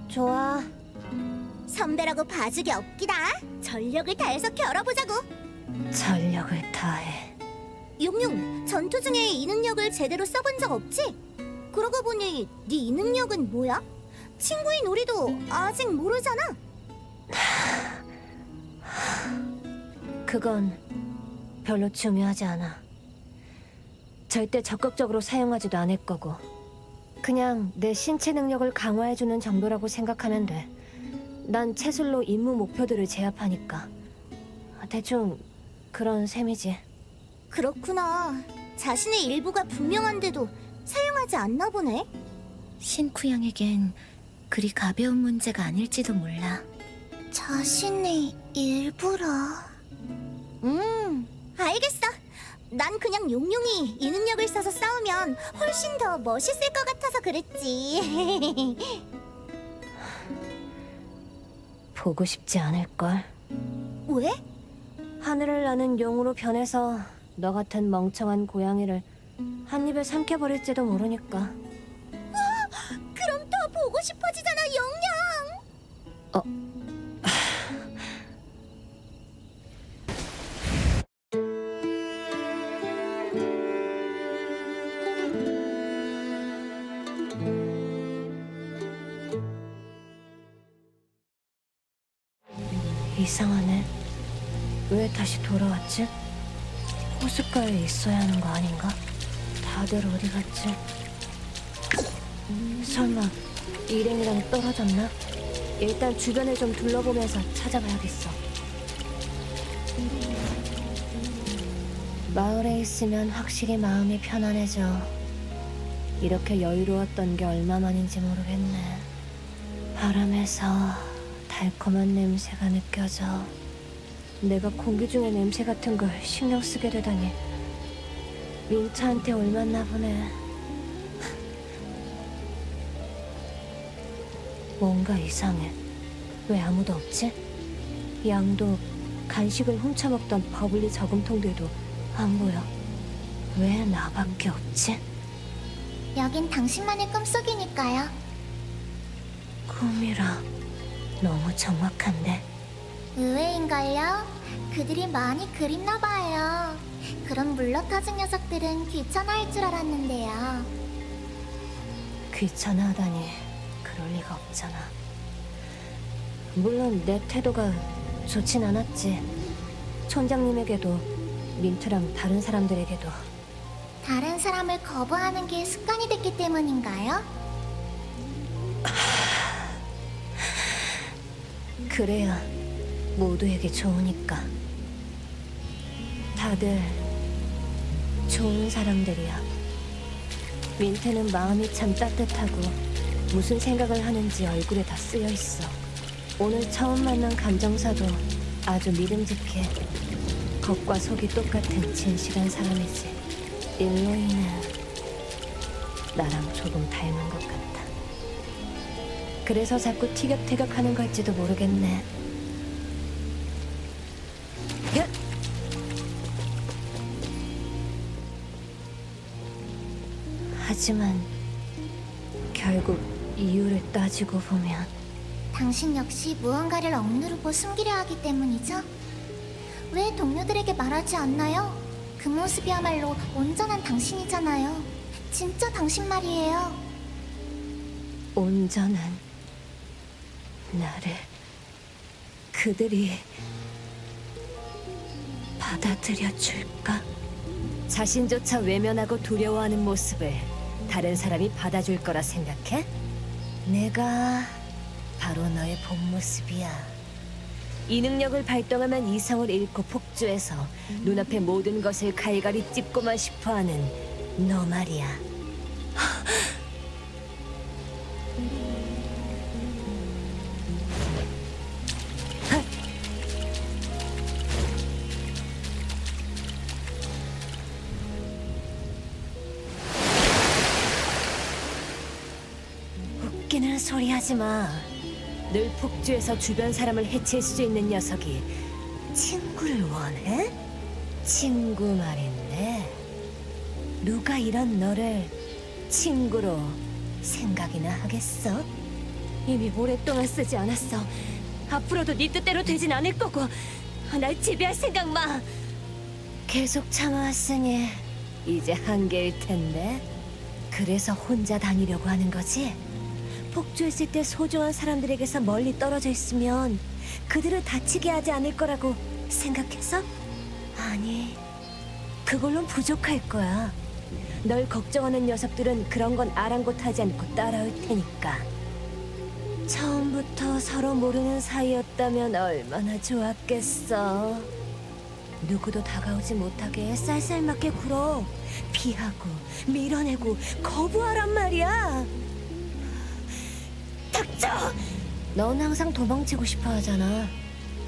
좋아. 선배라고 봐주기 없기다. 전력을 다해서 겨뤄보자고. 전력을 다해. 용용, 전투 중에 이 능력을 제대로 써본 적 없지? 그러고 보니 네 이 능력은 뭐야? 친구인 우리도 아직 모르잖아. 그건 별로 중요하지 않아. 절대 적극적으로 사용하지도 않을 거고. 그냥 내 신체 능력을 강화해주는 정도라고 생각하면 돼. 난 채술로 임무 목표들을 제압하니까. 대충 그런 셈이지. 그렇구나. 자신의 일부가 분명한데도 사용하지 않나 보네. 신쿠 양에겐 그리 가벼운 문제가 아닐지도 몰라. 자신의 일부라. 알겠어. 난 그냥 용용이 이 능력을 써서 싸우면 훨씬 더 멋있을 것 같아서 그랬지. 보고 싶지 않을걸. 왜? 하늘을 나는 용으로 변해서 너 같은 멍청한 고양이를 한 입에 삼켜버릴지도 모르니까. 그럼 더 보고 싶어지잖아, 용용. 이상하네. 왜 다시 돌아왔지? 호숫가에 있어야 하는 거 아닌가? 다들 어디 갔지? 설마 일행이랑 떨어졌나? 일단 주변을 좀 둘러보면서 찾아봐야겠어. 마을에 있으면 확실히 마음이 편안해져. 이렇게 여유로웠던 게 얼마만인지 모르겠네. 바람에서 달콤한 냄새가 느껴져. 내가 공기 중에 냄새 같은 걸 신경 쓰게 되다니. 민트한테 옮았나 보네. 뭔가 이상해. 왜 아무도 없지? 양도 간식을 훔쳐먹던 버블리 저금통들도 안 보여. 왜 나밖에 없지? 여긴 당신만의 꿈속이니까요. 꿈이라 너무 정확한데. 의외인걸요? 그들이 많이 그립나 봐요. 그런 물러터진 녀석들은 귀찮아할 줄 알았는데요. 귀찮아하다니 그럴 리가 없잖아. 물론 내 태도가 좋진 않았지. 촌장님에게도 민트랑 다른 사람들에게도. 다른 사람을 거부하는 게 습관이 됐기 때문인가요? 그래야 모두에게 좋으니까. 다들 좋은 사람들이야. 민트는 마음이 참 따뜻하고 무슨 생각을 하는지 얼굴에 다 쓰여 있어. 오늘 처음 만난 감정사도 아주 믿음직해. 겉과 속이 똑같은 진실한 사람이지. 일로이는 나랑 조금 닮은 것 같아. 그래서 자꾸 티격태격하는 걸지도 모르겠네. 야! 하지만 결국 이유를 따지고 보면 당신 역시 무언가를 억누르고 숨기려 하기 때문이죠? 왜 동료들에게 말하지 않나요? 그 모습이야말로 온전한 당신이잖아요. 진짜 당신 말이에요. 온전한 나를 그들이 받아들여 줄까? 자신조차 외면하고 두려워하는 모습을 다른 사람이 받아줄 거라 생각해? 내가 바로 너의 본 모습이야. 이 능력을 발동하면 이성을 잃고 폭주해서 눈앞의 모든 것을 갈갈이 찝고만 싶어하는 너 말이야. 웃기는 소리 하지 마. 늘 폭주해서 주변 사람을 해칠 수 있는 녀석이 친구를 원해? 친구 말인데 누가 이런 너를 친구로 생각이나 하겠어? 이미 오랫동안 쓰지 않았어. 앞으로도 네 뜻대로 되진 않을 거고 날 지배할 생각 마. 계속 참아왔으니 이제 한계일 텐데. 그래서 혼자 다니려고 하는 거지? 폭주했을 때 소중한 사람들에게서 멀리 떨어져 있으면 그들을 다치게 하지 않을 거라고 생각해서? 아니, 그걸론 부족할 거야. 널 걱정하는 녀석들은 그런 건 아랑곳하지 않고 따라올 테니까. 처음부터 서로 모르는 사이였다면 얼마나 좋았겠어. 누구도 다가오지 못하게 쌀쌀맞게 굴어. 피하고 밀어내고 거부하란 말이야. 닥쳐! 넌 항상 도망치고 싶어 하잖아.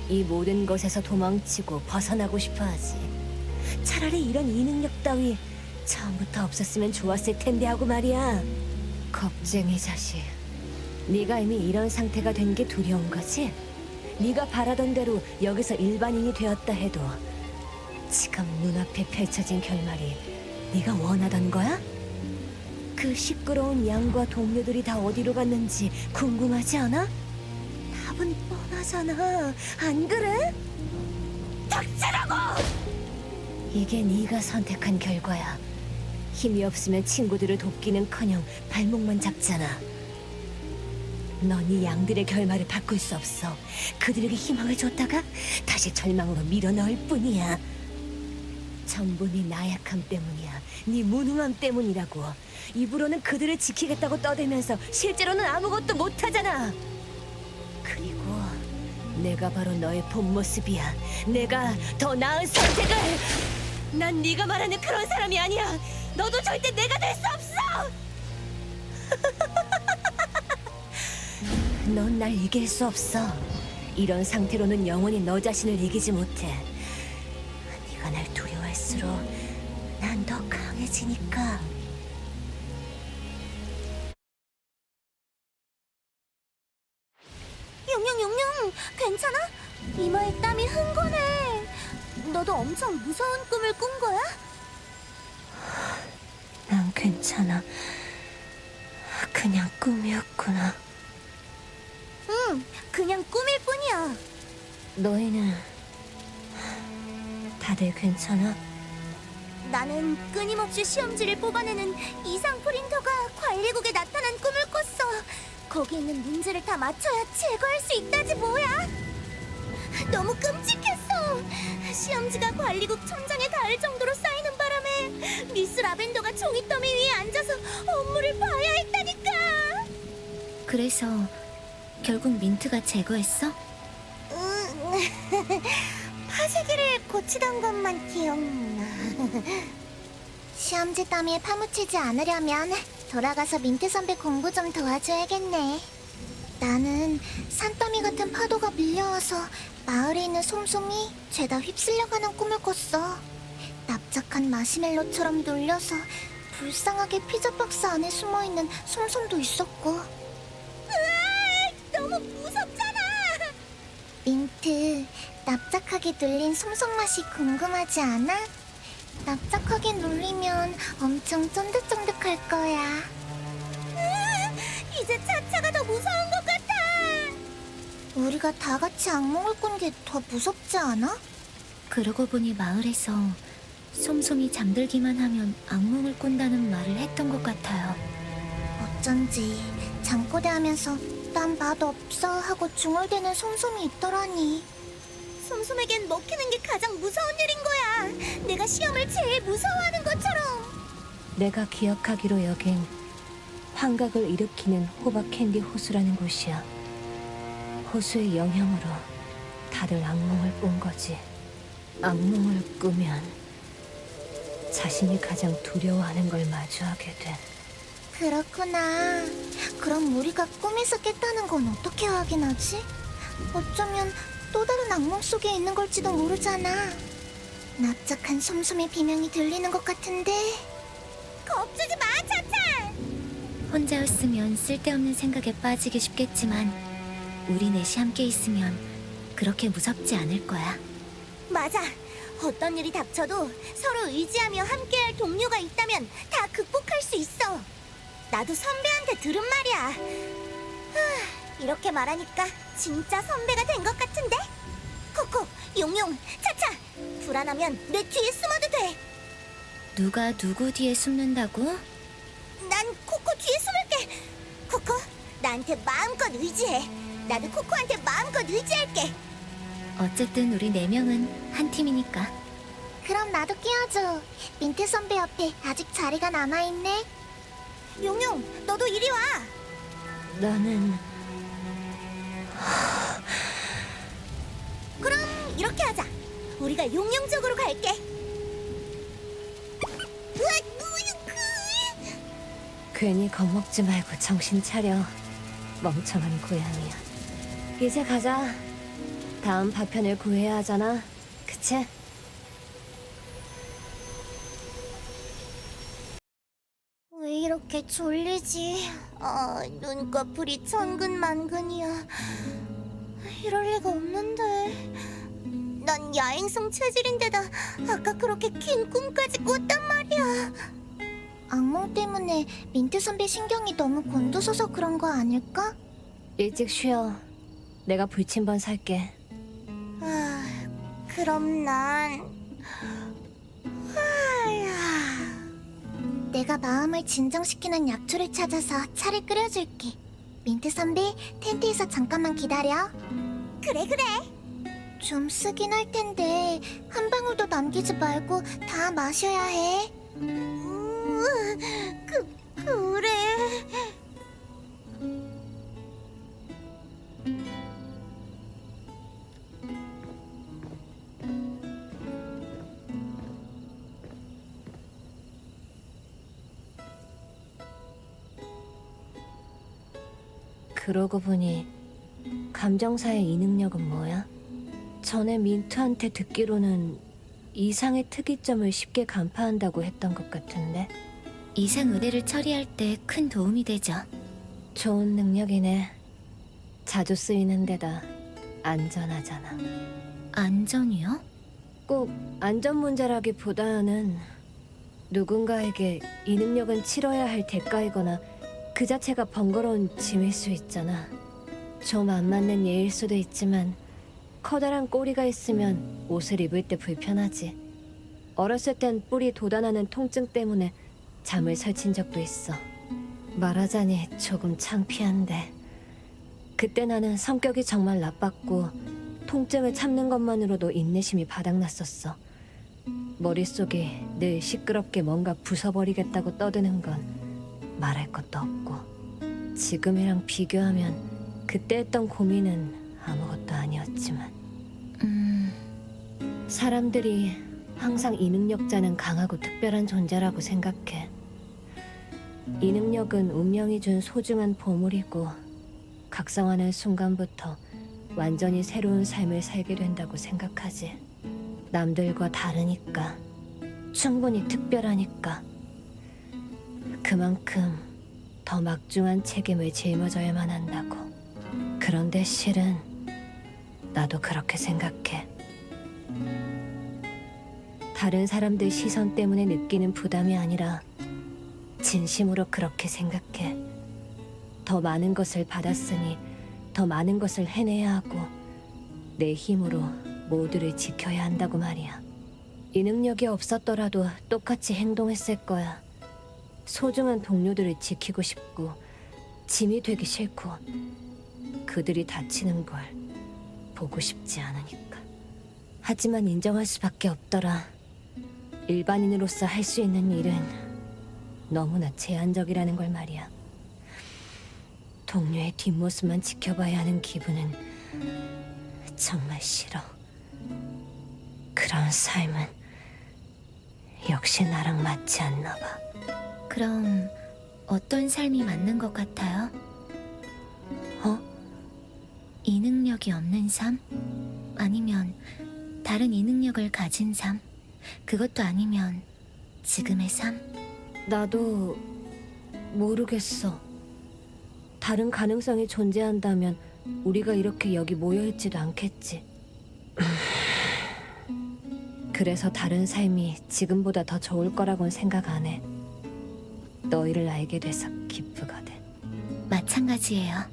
이 모든 것에서 도망치고 벗어나고 싶어 하지. 차라리 이런 이 능력 따위 처음부터 없었으면 좋았을 텐데 하고 말이야. 겁쟁이 자식. 네가 이미 이런 상태가 된 게 두려운 거지? 네가 바라던 대로 여기서 일반인이 되었다 해도 지금 눈앞에 펼쳐진 결말이 네가 원하던 거야? 그 시끄러운 양과 동료들이 다 어디로 갔는지 궁금하지 않아? 답은 뻔하잖아. 안 그래? 닥치라고! 이게 네가 선택한 결과야. 힘이 없으면 친구들을 돕기는커녕 발목만 잡잖아. 넌 이 양들의 결말을 바꿀 수 없어. 그들에게 희망을 줬다가 다시 절망으로 밀어넣을 뿐이야. 전부 네 나약함 때문이야. 네 무능함 때문이라고. 입으로는 그들을 지키겠다고 떠들면서 실제로는 아무것도 못하잖아. 그리고 내가 바로 너의 본 모습이야. 내가 더 나은 선택을. 난 네가 말하는 그런 사람이 아니야. 너도 절대 내가 될 수 없어. 넌 날 이길 수 없어. 이런 상태로는 영원히 너 자신을 이기지 못해. 네가 날 두려워할수록 난 더 강해지니까. 용용, 괜찮아? 이마에 땀이 흥건해. 너도 엄청 무서운 꿈을 꾼 거야? 난 괜찮아. 그냥 꿈이었구나. 응, 그냥 꿈일 뿐이야. 너희는 다들 괜찮아? 나는 끊임없이 시험지를 뽑아내는 이상 프린터가 관리국에 나타난 꿈을 꿨어. 거기 있는 문제를 다 맞춰야 제거할 수 있다지 뭐야. 너무 끔찍했어. 시험지가 관리국 천장에 닿을 정도로 쌓이는 바람에 미스 라벤더가 종이더미 위에 앉아서 업무를 봐야 했다니까. 그래서 결국 민트가 제거했어? 파쇄기를 고치던 것만 기억나. 시험지 더미에 파묻히지 않으려면 돌아가서 민트 선배 공부 좀 도와줘야겠네. 나는 산더미 같은 파도가 밀려와서 마을에 있는 솜솜이 죄다 휩쓸려가는 꿈을 꿨어. 납작한 마시멜로처럼 눌려서 불쌍하게 피자 박스 안에 숨어있는 솜솜도 있었고. 으아! 너무 무섭잖아! 민트, 납작하게 눌린 솜솜 맛이 궁금하지 않아? 납작하게 눌리면 엄청 쫀득쫀득할 거야. 이제 차차가 더 무서운 것 같아. 우리가 다 같이 악몽을 꾼 게 더 무섭지 않아? 그러고 보니 마을에서 솜솜이 잠들기만 하면 악몽을 꾼다는 말을 했던 것 같아요. 어쩐지 잠꼬대 하면서 난 맛없어 하고 중얼대는 솜솜이 있더라니. 솜솜에겐 먹히는 게 가장 무서운 일인 거야. 내가 시험을 제일 무서워하는 것처럼. 내가 기억하기로 여긴 환각을 일으키는 호박 캔디 호수라는 곳이야. 호수의 영향으로 다들 악몽을 꾼 거지. 악몽을 꾸면 자신이 가장 두려워하는 걸 마주하게 돼. 그렇구나. 그럼 우리가 꿈에서 깼다는 건 어떻게 확인하지? 어쩌면 또 다른 악몽 속에 있는 걸지도 모르잖아. 납작한 솜솜의 비명이 들리는 것 같은데. 겁주지 마, 차차! 혼자였으면 쓸데없는 생각에 빠지기 쉽겠지만 우리 넷이 함께 있으면 그렇게 무섭지 않을 거야. 맞아. 어떤 일이 닥쳐도 서로 의지하며 함께할 동료가 있다면 다 극복할 수 있어. 나도 선배한테 들은 말이야. 이렇게 말하니까 진짜 선배가 된 것 같은데? 코코, 용용, 차차! 불안하면 내 뒤에 숨어도 돼. 누가 누구 뒤에 숨는다고? 난 코코 뒤에 숨을게. 코코, 나한테 마음껏 의지해. 나도 코코한테 마음껏 의지할게. 어쨌든 우리 4명은 한 팀이니까. 그럼 나도 끼워줘. 민트 선배 옆에 아직 자리가 남아있네. 용용, 너도 이리 와. 나는 그럼 이렇게 하자. 우리가 용용 쪽으로 갈게. 으악, 으이크. 괜히 겁먹지 말고 정신 차려. 멍청한 고양이야. 이제 가자. 다음 파편을 구해야 하잖아. 그치? 이렇게 졸리지? 눈꺼풀이 천근만근이야. 이럴 리가 없는데. 난 야행성 체질인데다 아까 그렇게 긴 꿈까지 꿨단 말이야. 악몽 때문에 민트 선배 신경이 너무 곤두서서 그런 거 아닐까? 일찍 쉬어. 내가 불침번 살게. 그럼 난... 내가 마음을 진정시키는 약초를 찾아서 차를 끓여줄게. 민트 선배, 텐트에서 잠깐만 기다려. 그래. 좀 쓰긴 할 텐데 한 방울도 남기지 말고 다 마셔야 해. 그래. 그러고 보니 감정사의 이 능력은 뭐야? 전에 민트한테 듣기로는 이상의 특이점을 쉽게 간파한다고 했던 것 같은데. 이상 의뢰를 처리할 때 큰 도움이 되죠. 좋은 능력이네. 자주 쓰이는 데다 안전하잖아. 안전이요? 꼭 안전 문제라기보다는 누군가에게 이 능력은 치러야 할 대가이거나 그 자체가 번거로운 짐일 수 있잖아. 좀 안 맞는 예일 수도 있지만 커다란 꼬리가 있으면 옷을 입을 때 불편하지. 어렸을 땐 뿔이 돋아나는 통증 때문에 잠을 설친 적도 있어. 말하자니 조금 창피한데 그때 나는 성격이 정말 나빴고 통증을 참는 것만으로도 인내심이 바닥났었어. 머릿속이 늘 시끄럽게 뭔가 부숴버리겠다고 떠드는 건 말할 것도 없고 지금이랑 비교하면 그때 했던 고민은 아무것도 아니었지만 사람들이 항상 이 능력자는 강하고 특별한 존재라고 생각해. 이 능력은 운명이 준 소중한 보물이고 각성하는 순간부터 완전히 새로운 삶을 살게 된다고 생각하지. 남들과 다르니까, 충분히 특별하니까. 그만큼 더 막중한 책임을 짊어져야만 한다고. 그런데 실은 나도 그렇게 생각해. 다른 사람들 시선 때문에 느끼는 부담이 아니라 진심으로 그렇게 생각해. 더 많은 것을 받았으니 더 많은 것을 해내야 하고 내 힘으로 모두를 지켜야 한다고 말이야. 이 능력이 없었더라도 똑같이 행동했을 거야. 소중한 동료들을 지키고 싶고 짐이 되기 싫고 그들이 다치는 걸 보고 싶지 않으니까. 하지만 인정할 수밖에 없더라. 일반인으로서 할 수 있는 일은 너무나 제한적이라는 걸 말이야. 동료의 뒷모습만 지켜봐야 하는 기분은 정말 싫어. 그런 삶은 역시 나랑 맞지 않나 봐. 그럼 어떤 삶이 맞는 것 같아요? 이 능력이 없는 삶? 아니면 다른 이 능력을 가진 삶? 그것도 아니면 지금의 삶? 나도 모르겠어. 다른 가능성이 존재한다면 우리가 이렇게 여기 모여있지도 않겠지. 그래서 다른 삶이 지금보다 더 좋을 거라고는 생각 안 해. 너희를 알게 돼서 기쁘거든. 마찬가지예요.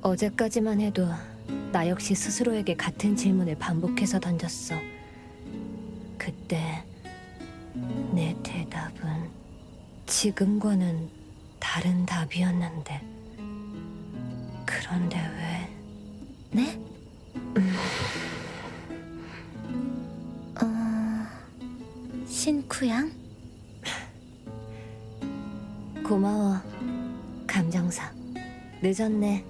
어제까지만 해도 나 역시 스스로에게 같은 질문을 반복해서 던졌어. 그때 내 대답은 지금과는 다른 답이었는데. 그런데 왜? 네? 신쿠양? 고마워, 감정사. 늦었네.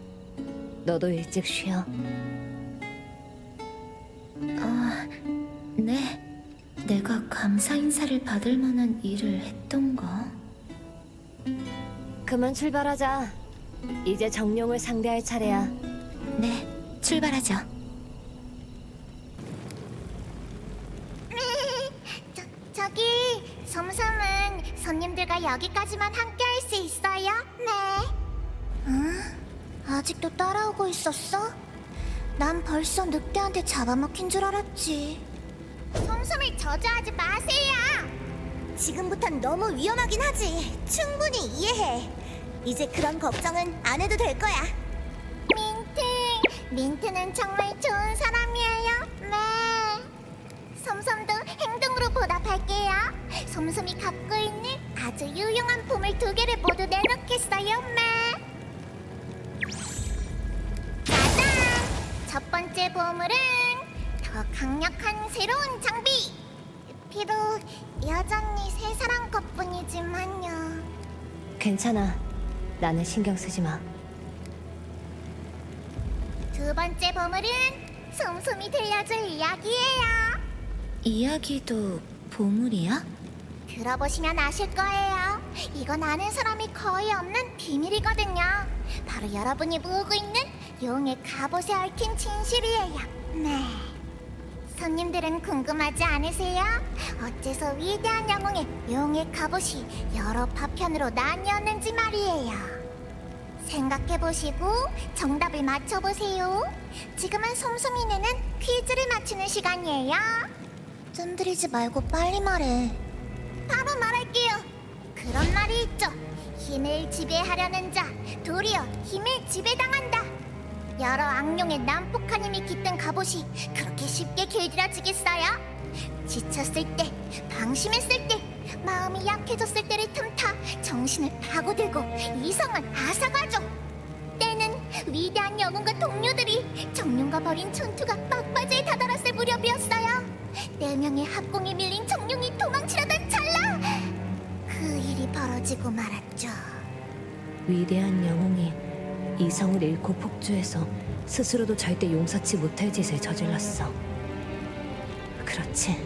너도 일찍 쉬어. 네. 내가 감사 인사를 받을 만한 일을 했던 거? 그만 출발하자. 이제 정룡을 상대할 차례야. 네, 출발하죠. 저기 섬섬은 손님 제가 여기까지만 함께할 수 있어요? 네. 응? 아직도 따라오고 있었어? 난 벌써 늑대한테 잡아먹힌 줄 알았지. 솜솜을 저주하지 마세요. 지금부턴 너무 위험하긴 하지. 충분히 이해해. 이제 그런 걱정은 안 해도 될 거야. 민트는 정말 좋은 사람이에요. 네. 솜솜도 행동으로 보답할게요. 솜솜이 갖고 있는 아주 유용한 보물 2개를 모두 내놓겠어요. 네. 짜잔! 첫 번째 보물은 더 강력한 새로운 장비. 비록 여전히 새 사람 것뿐이지만요. 괜찮아. 나는 신경 쓰지 마. 두 번째 보물은 솜솜이 들려줄 이야기예요. 이야기도 보물이야? 들어보시면 아실 거예요. 이건 아는 사람이 거의 없는 비밀이거든요. 바로 여러분이 모으고 있는 용의 갑옷에 얽힌 진실이에요. 네. 손님들은 궁금하지 않으세요? 어째서 위대한 영웅의 용의 갑옷이 여러 파편으로 나뉘었는지 말이에요. 생각해보시고 정답을 맞춰보세요. 지금은 솜솜이 내는 퀴즈를 맞추는 시간이에요. 뜸들이지 말고 빨리 말해. 바로 말할게요. 그런 말이 있죠. 힘을 지배하려는 자 도리어 힘을 지배당한다. 여러 악령의 난폭한 힘이 깃든 갑옷이 그렇게 쉽게 길들여지겠어요? 지쳤을 때, 방심했을 때, 마음이 약해졌을 때를 틈타 정신을 파고들고 이성은 앗아가죠. 때는 위대한 영웅과 동료들이 정룡과 벌인 전투가 막바지에 다다랐을 무렵이었어요. 4명의 합공에 밀린 정룡이 도망치려던 찰나 그 일이 벌어지고 말았죠. 위대한 영웅이 이성을 잃고 폭주해서 스스로도 절대 용서치 못할 짓을 저질렀어. 그렇지.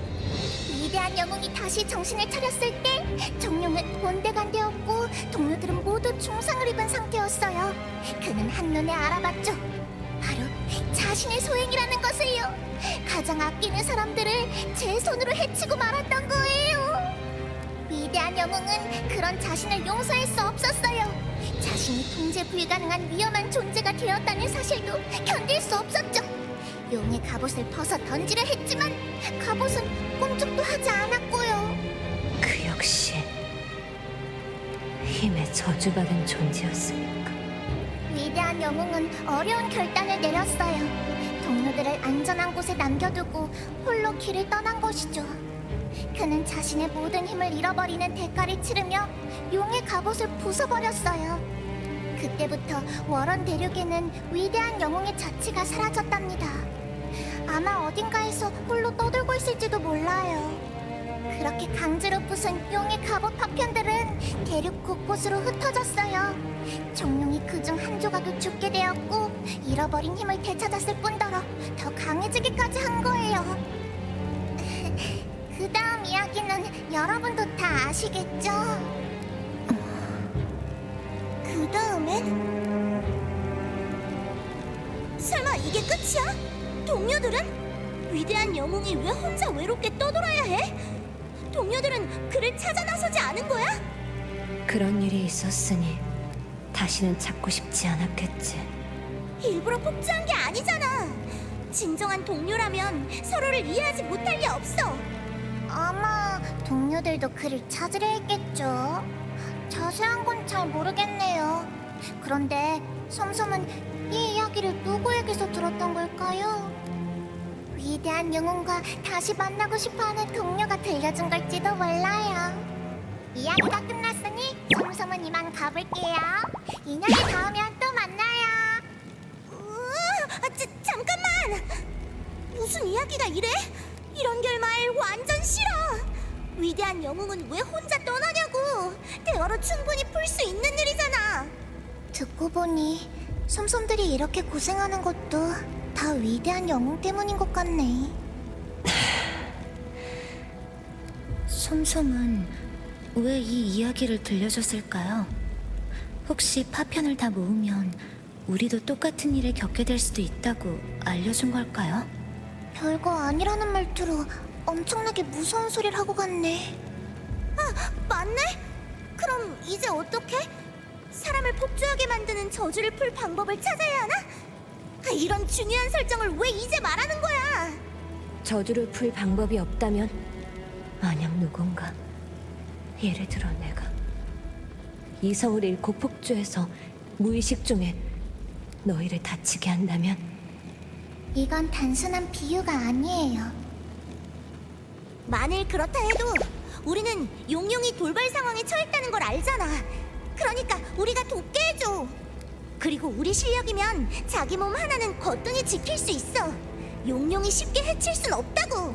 위대한 영웅이 다시 정신을 차렸을 때 정룡은 온데간데였고 동료들은 모두 중상을 입은 상태였어요. 그는 한눈에 알아봤죠. 바로 자신의 소행이라는 것을요. 가장 아끼는 사람들을 제 손으로 해치고 말았던 거예요. 위대한 영웅은 그런 자신을 용서할 수 없었어요. 자신이 통제 불가능한 위험한 존재가 되었다는 사실도 견딜 수 없었죠. 용의 갑옷을 벗어 던지려 했지만 갑옷은 꿈쩍도 하지 않았고요. 그 역시 힘에 저주받은 존재였으니까. 위대한 영웅은 어려운 결단을 내렸어요. 동료들을 안전한 곳에 남겨두고 홀로 길을 떠난 것이죠. 그는 자신의 모든 힘을 잃어버리는 대가를 치르며 용의 갑옷을 부숴버렸어요. 그때부터 워런 대륙에는 위대한 영웅의 자취가 사라졌답니다. 아마 어딘가에서 홀로 떠들고 있을지도 몰라요. 그렇게 강제로 부순 용의 갑옷 파편들은 대륙 곳곳으로 흩어졌어요. 정룡이 그중 한 조각을 죽게 되었고 잃어버린 힘을 되찾았을 뿐더러 더 강해지기까지 한 거예요. 그 다음 이야기는 여러분도 다 아시겠죠? 그 다음엔? 설마 이게 끝이야? 동료들은? 위대한 영웅이 왜 혼자 외롭게 떠돌아야 해? 동료들은 그를 찾아 나서지 않은 거야? 그런 일이 있었으니 다시는 찾고 싶지 않았겠지. 일부러 폭주한 게 아니잖아. 진정한 동료라면 서로를 이해하지 못할 리 없어. 아마 동료들도 그를 찾으려 했겠죠. 자세한 건 잘 모르겠네요. 그런데 솜솜은 이 이야기를 누구에게서 들었던 걸까요? 위대한 영웅과 다시 만나고 싶어하는 동료가 들려준 걸지도 몰라요. 이야기가 끝났으니 솜솜은 이만 가볼게요. 인연이 닿으면 또 만나요. 잠깐만! 무슨 이야기가 이래? 이런 결말 완전 싫어! 위대한 영웅은 왜 혼자 떠나냐고! 대화로 충분히 풀 수 있는 일이잖아! 듣고 보니 솜솜들이 이렇게 고생하는 것도 다 위대한 영웅 때문인 것 같네. 솜솜은 왜 이 이야기를 들려줬을까요? 혹시 파편을 다 모으면 우리도 똑같은 일을 겪게 될 수도 있다고 알려준 걸까요? 별거 아니라는 말투로 엄청나게 무서운 소리를 하고 갔네. 아, 맞네? 그럼 이제 어떻게? 사람을 폭주하게 만드는 저주를 풀 방법을 찾아야 하나? 이런 중요한 설정을 왜 이제 말하는 거야? 저주를 풀 방법이 없다면 만약 누군가, 예를 들어 내가 이성을 잃고 폭주해서 무의식 중에 너희를 다치게 한다면 이건 단순한 비유가 아니에요. 만일 그렇다 해도 우리는 용용이 돌발 상황에 처했다는 걸 알잖아. 그러니까 우리가 돕게 해줘. 그리고 우리 실력이면 자기 몸 하나는 거뜬히 지킬 수 있어. 용용이 쉽게 해칠 순 없다고.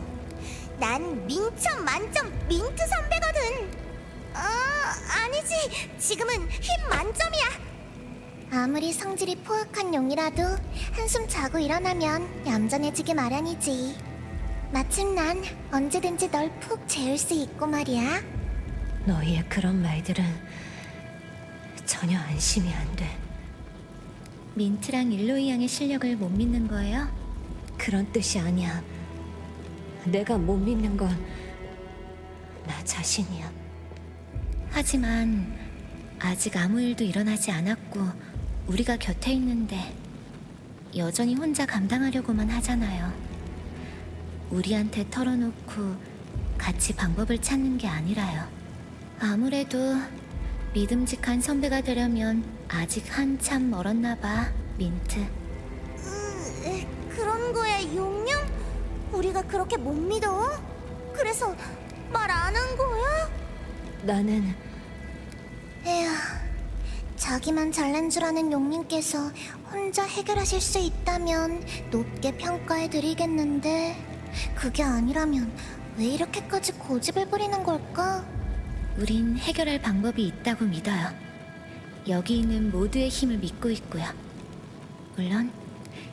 난 민첩 만점 민트 선배거든. 아니지. 지금은 힘 만점이야. 아무리 성질이 포악한 용이라도 한숨 자고 일어나면 얌전해지기 마련이지. 마침 난 언제든지 널 푹 재울 수 있고 말이야. 너희의 그런 말들은 전혀 안심이 안 돼. 민트랑 일로이 양의 실력을 못 믿는 거예요? 그런 뜻이 아니야. 내가 못 믿는 건 나 자신이야. 하지만 아직 아무 일도 일어나지 않았고 우리가 곁에 있는데 여전히 혼자 감당하려고만 하잖아요. 우리한테 털어놓고 같이 방법을 찾는 게 아니라요. 아무래도 믿음직한 선배가 되려면 아직 한참 멀었나 봐, 민트. 그런 거야, 용용? 우리가 그렇게 못 믿어? 그래서 말 안 한 거야? 나는 에휴, 자기만 잘난 줄 아는 용님께서 혼자 해결하실 수 있다면 높게 평가해 드리겠는데 그게 아니라면 왜 이렇게까지 고집을 부리는 걸까? 우린 해결할 방법이 있다고 믿어요. 여기 있는 모두의 힘을 믿고 있고요. 물론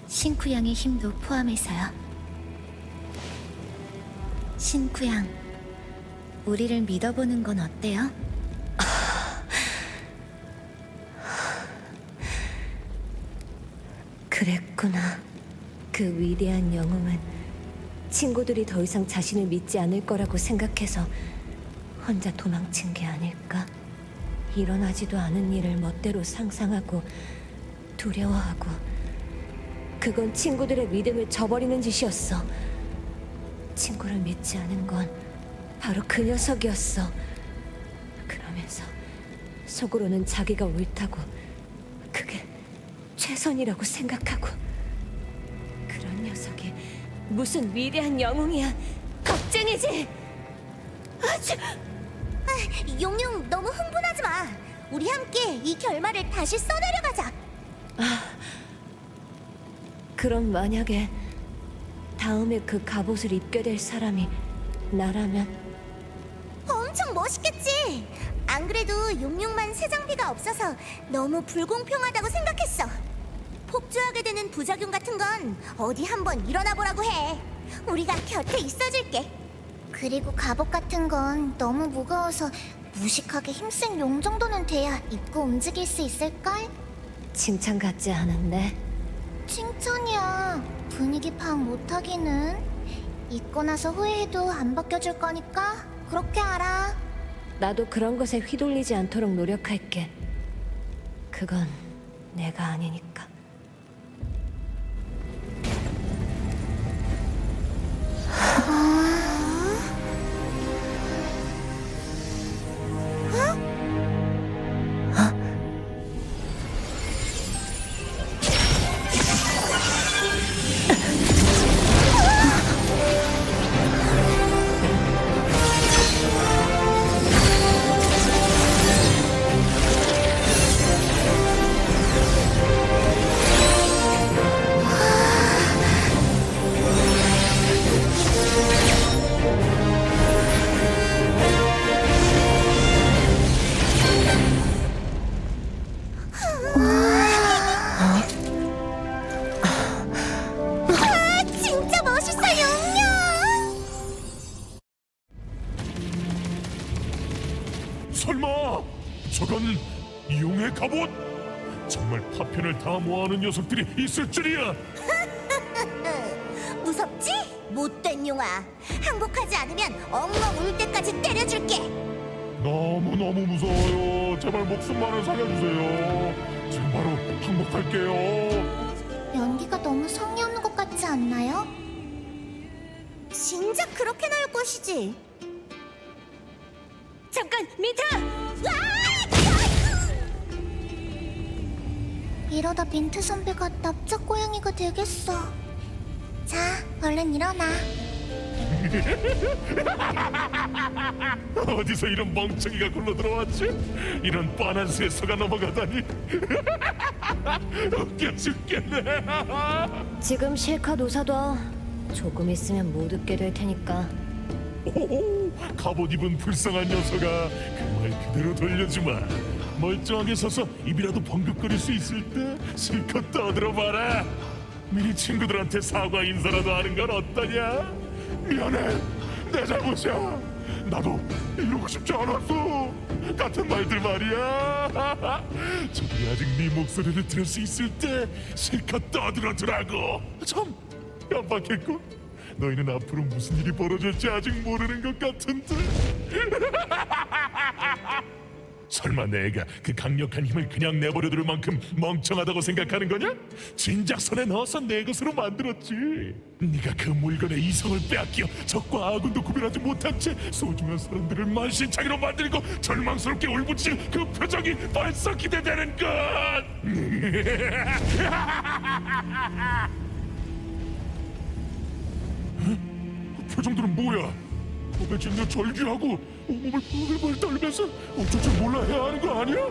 신쿠 양의 힘도 포함해서요. 신쿠 양, 우리를 믿어보는 건 어때요? 그랬구나. 그 위대한 영웅은 친구들이 더 이상 자신을 믿지 않을 거라고 생각해서 혼자 도망친 게 아닐까? 일어나지도 않은 일을 멋대로 상상하고 두려워하고 그건 친구들의 믿음을 저버리는 짓이었어. 친구를 믿지 않은 건 바로 그 녀석이었어. 그러면서 속으로는 자기가 옳다고 그게 최선이라고 생각하고 그런 녀석이 무슨 위대한 영웅이야. 겁쟁이지. 용용 너무 흥분하지 마. 우리 함께 이 결말을 다시 써내려가자. 그럼 만약에 다음에 그 갑옷을 입게 될 사람이 나라면 엄청 멋있겠지. 안 그래도 용용만 새 장비가 없어서 너무 불공평하다고 생각했어. 폭주하게 되는 부작용 같은 건 어디 한번 일어나 보라고 해. 우리가 곁에 있어줄게. 그리고 갑옷 같은 건 너무 무거워서 무식하게 힘센 용 정도는 돼야 입고 움직일 수 있을걸? 칭찬 같지 않은데. 칭찬이야. 분위기 파악 못하기는. 입고 나서 후회해도 안 벗겨줄 거니까 그렇게 알아. 나도 그런 것에 휘둘리지 않도록 노력할게. 그건 내가 아니니까. 진짜 멋있어, 용용! 설마 저건 용의 갑옷? 정말 파편을 다 모아놓은 녀석들이 있을 줄이야. 무섭지? 못된 용아. 항복하지 않으면 엉엉 울 때까지 때려줄게. 너무너무 무서워요. 제발 목숨만을 살려주세요. 지금 바로 항복할게요. 연기가 너무 성의 없는 것 같지 않나요? 진작 그렇게 나올 것이지. 잠깐, 민트! 이러다 민트 선배가 납작 고양이가 되겠어. 자, 얼른 일어나. 어디서 이런 멍청이가 굴러 들어왔지? 이런 뻔한 수에 속아 넘어가다니. 웃겨 죽겠네. 지금 실컷 웃어둬. 조금 있으면 못 웃게 될 테니까. 오, 갑옷 입은 불쌍한 녀석아, 그 말 그대로 돌려주마. 멀쩡하게 서서 입이라도 벙긋거릴 수 있을 때 실컷 떠들어봐라. 미리 친구들한테 사과 인사라도 하는 건 어떠냐? 미안해, 내 잘못이야. 나도 이러고 싶지 않았어. 같은 말들 말이야. 저들이 아직 네 목소리를 들을 수 있을 때 실컷 떠들어주라고. 참 깜빡했군. 너희는 앞으로 무슨 일이 벌어질지 아직 모르는 것 같은데. 설마 내가 그 강력한 힘을 그냥 내버려둘 만큼 멍청하다고 생각하는 거냐? 진작 손에 넣어서 내 것으로 만들었지. 네가 그 물건의 이성을 빼앗겨 적과 아군도 구별하지 못한 채 소중한 사람들을 만신창이로 만들고 절망스럽게 울부짖는 그 표정이 벌써 기대되는 것. 표정들은 뭐야? 도대체 절규하고 온몸을 벌벌 떨면서 어쩔 줄 몰라 해야 하는 거 아니야?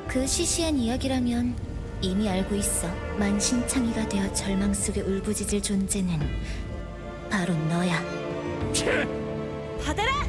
그 시시한 이야기라면 이미 알고 있어. 만신창이가 되어 절망 속에 울부짖을 존재는 바로 너야. 채! 받아라!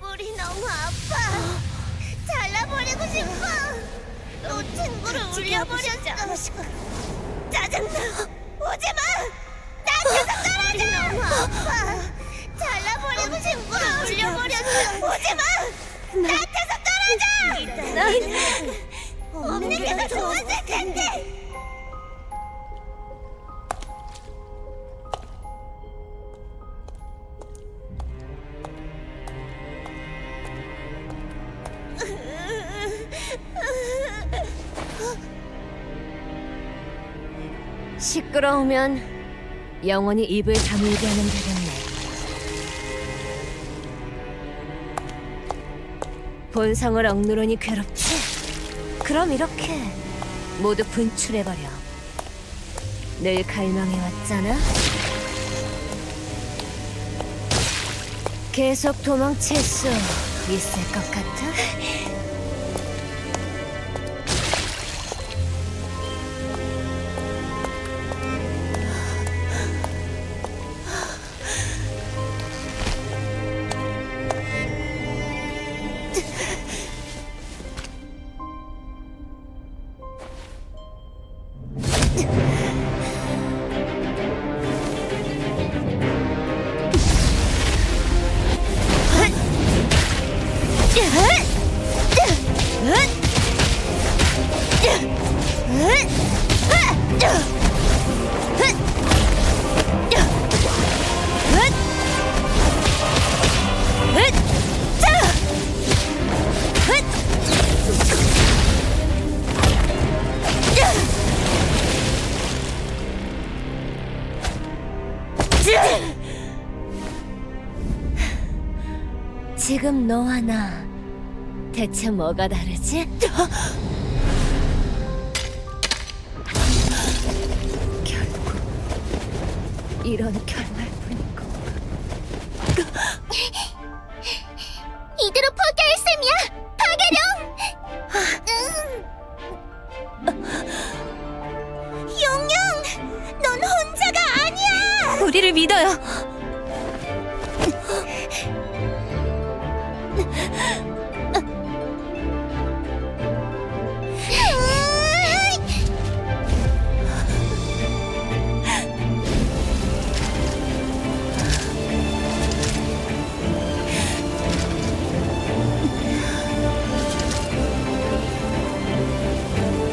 우리 너무 아파. 잘라버리고 싶어. 또 친구를 울려버렸어. 짜증나. 오지마. 나한테서 떨어져. 너무 아파. 잘라버리고 친구를 울려버렸어. 오지마. 나한테서 떨어져. 없는 게 더 좋았을 텐데. 시끄러우면 영원히 입을 다물게 하면 되겠네. 본성을 억누르니 괴롭지? 그럼 이렇게 모두 분출해버려. 늘 갈망해왔잖아? 계속 도망칠 수 있을 것 같아? 지금. 지금 너와 나 대체 뭐가 다르지? 이런 결말뿐이고. 이대로 포기할 셈이야! 파괴령! 용용! 넌 혼자가 아니야! 우리를 믿어요.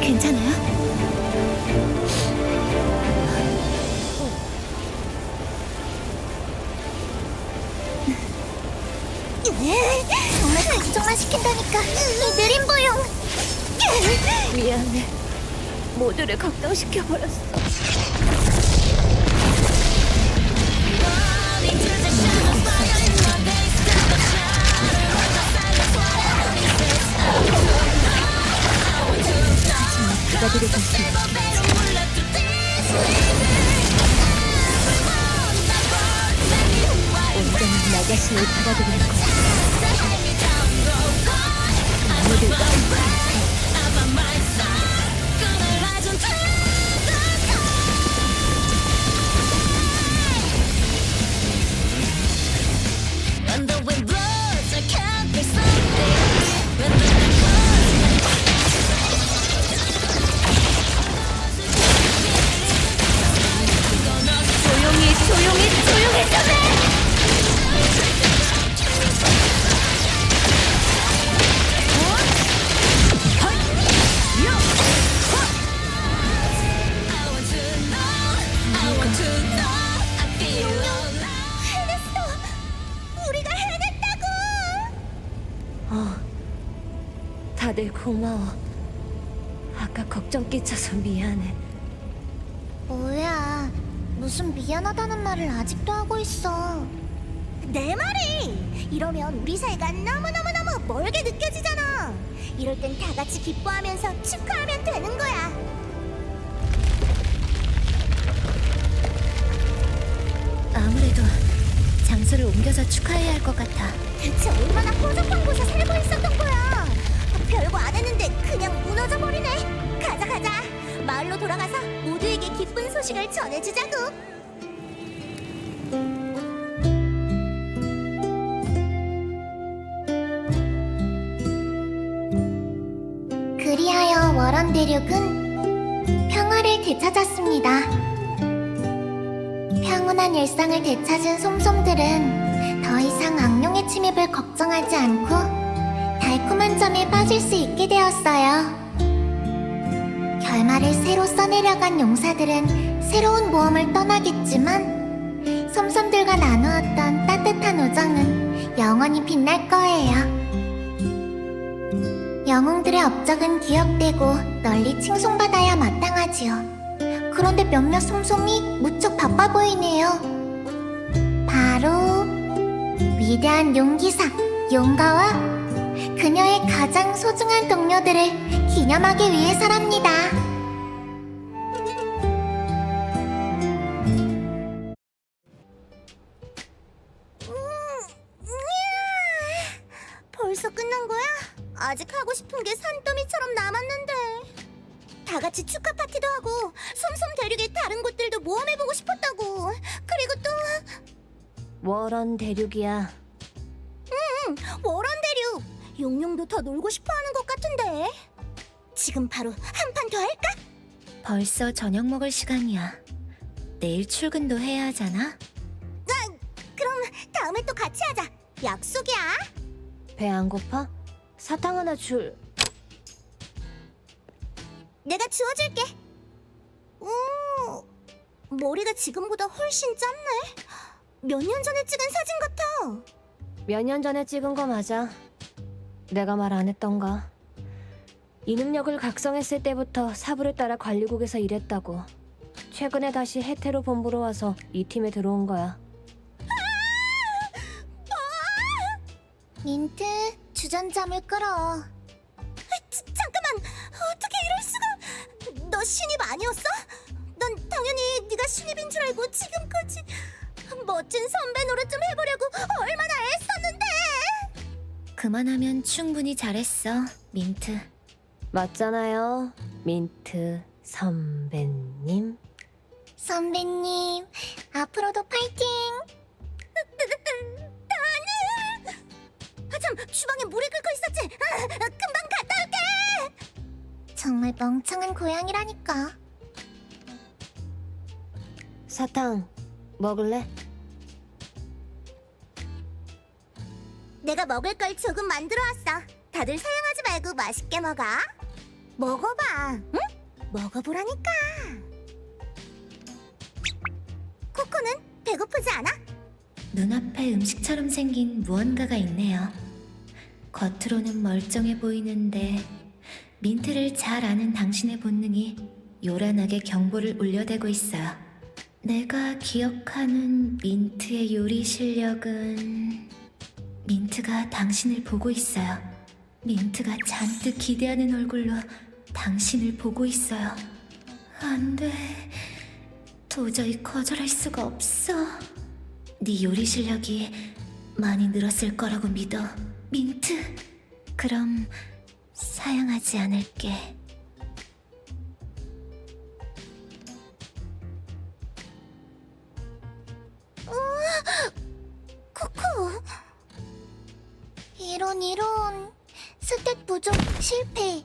괜찮아요? 정말 걱정만 시킨다니까 이 느린 보용! 미안해. 모두를 걱정시켜버렸어. 받아들여줬으면 온전히 나 자신을 받아들일 거야. 아무들과 조용히 좀 해! 우리가 해냈다고! 다들 고마워. 아까 걱정 끼쳐서 미안해. 뭐야, 무슨 미안하다는 말을 아직도 하고 있어. 내 말이! 이러면 우리 사이가 너무너무너무 멀게 느껴지잖아. 이럴 땐 다 같이 기뻐하면서 축하하면 되는 거야. 아무래도 장소를 옮겨서 축하해야 할 것 같아. 대체 얼마나 허접한 곳에 살고 있었던 거야. 별거 안 했는데 그냥 무너져 버리네. 가자 가자. 마을로 돌아가서 모두에게 기쁜 소식을 전해주자고. 그리하여 월원 대륙은 평화를 되찾았습니다. 평온한 일상을 되찾은 솜솜들은 더 이상 악령의 침입을 걱정하지 않고 달콤한 점에 빠질 수 있게 되었어요. 결말을 새로 써내려간 용사들은 새로운 모험을 떠나겠지만 솜솜들과 나누었던 따뜻한 우정은 영원히 빛날 거예요. 영웅들의 업적은 기억되고 널리 칭송받아야 마땅하지요. 그런데 몇몇 솜솜이 무척 바빠 보이네요. 바로 위대한 용기사 용가와 그녀의 가장 소중한 동료들을 기념하기 위해서랍니다. 벌써 끝난 거야? 아직 하고 싶은 게 산더미처럼 남았는데. 다 같이 축하 파티도 하고 솜솜 대륙의 다른 곳들도 모험해보고 싶었다고. 그리고 또 월원 대륙이야. 월원 대륙. 용용도 더 놀고 싶어하는 것 같은데. 지금 바로 한 판 더 할까? 벌써 저녁 먹을 시간이야. 내일 출근도 해야 하잖아. 그럼 다음에 또 같이 하자. 약속이야. 배 안 고파? 사탕 하나 줄. 내가 주워줄게. 오, 머리가 지금보다 훨씬 짧네. 몇 년 전에 찍은 사진 같아. 몇 년 전에 찍은 거 맞아. 내가 말 안 했던가. 이 능력을 각성했을 때부터 사부를 따라 관리국에서 일했다고. 최근에 다시 헤테로 본부로 와서 이 팀에 들어온 거야. 민트, 주전잠을 끌어. 잠깐만, 어떻게 이럴 수가? 너 신입 아니었어? 넌 당연히 네가 신입인 줄 알고 지금까지. 멋진 선배 노릇 좀 해보려고 얼마나 애썼는데. 그만하면 충분히 잘했어, 민트. 맞잖아요, 민트 선배님. 선배님, 앞으로도 파이팅! 나는! 참, 주방에 물이 끓고 있었지! 금방 갔다 올게! 정말 멍청한 고양이라니까. 사탕 먹을래? 내가 먹을 걸 조금 만들어 왔어. 다들 사양하지 말고 맛있게 먹어. 먹어봐, 응? 먹어보라니까. 코코는 배고프지 않아? 눈앞에 음식처럼 생긴 무언가가 있네요. 겉으로는 멀쩡해 보이는데 민트를 잘 아는 당신의 본능이 요란하게 경보를 울려대고 있어요. 내가 기억하는 민트의 요리 실력은... 민트가 당신을 보고 있어요. 민트가 잔뜩 기대하는 얼굴로 당신을 보고 있어요. 안 돼. 도저히 거절할 수가 없어. 네 요리 실력이 많이 늘었을 거라고 믿어, 민트. 그럼 사양하지 않을게. 코코. 이런. 스탯 부족 실패.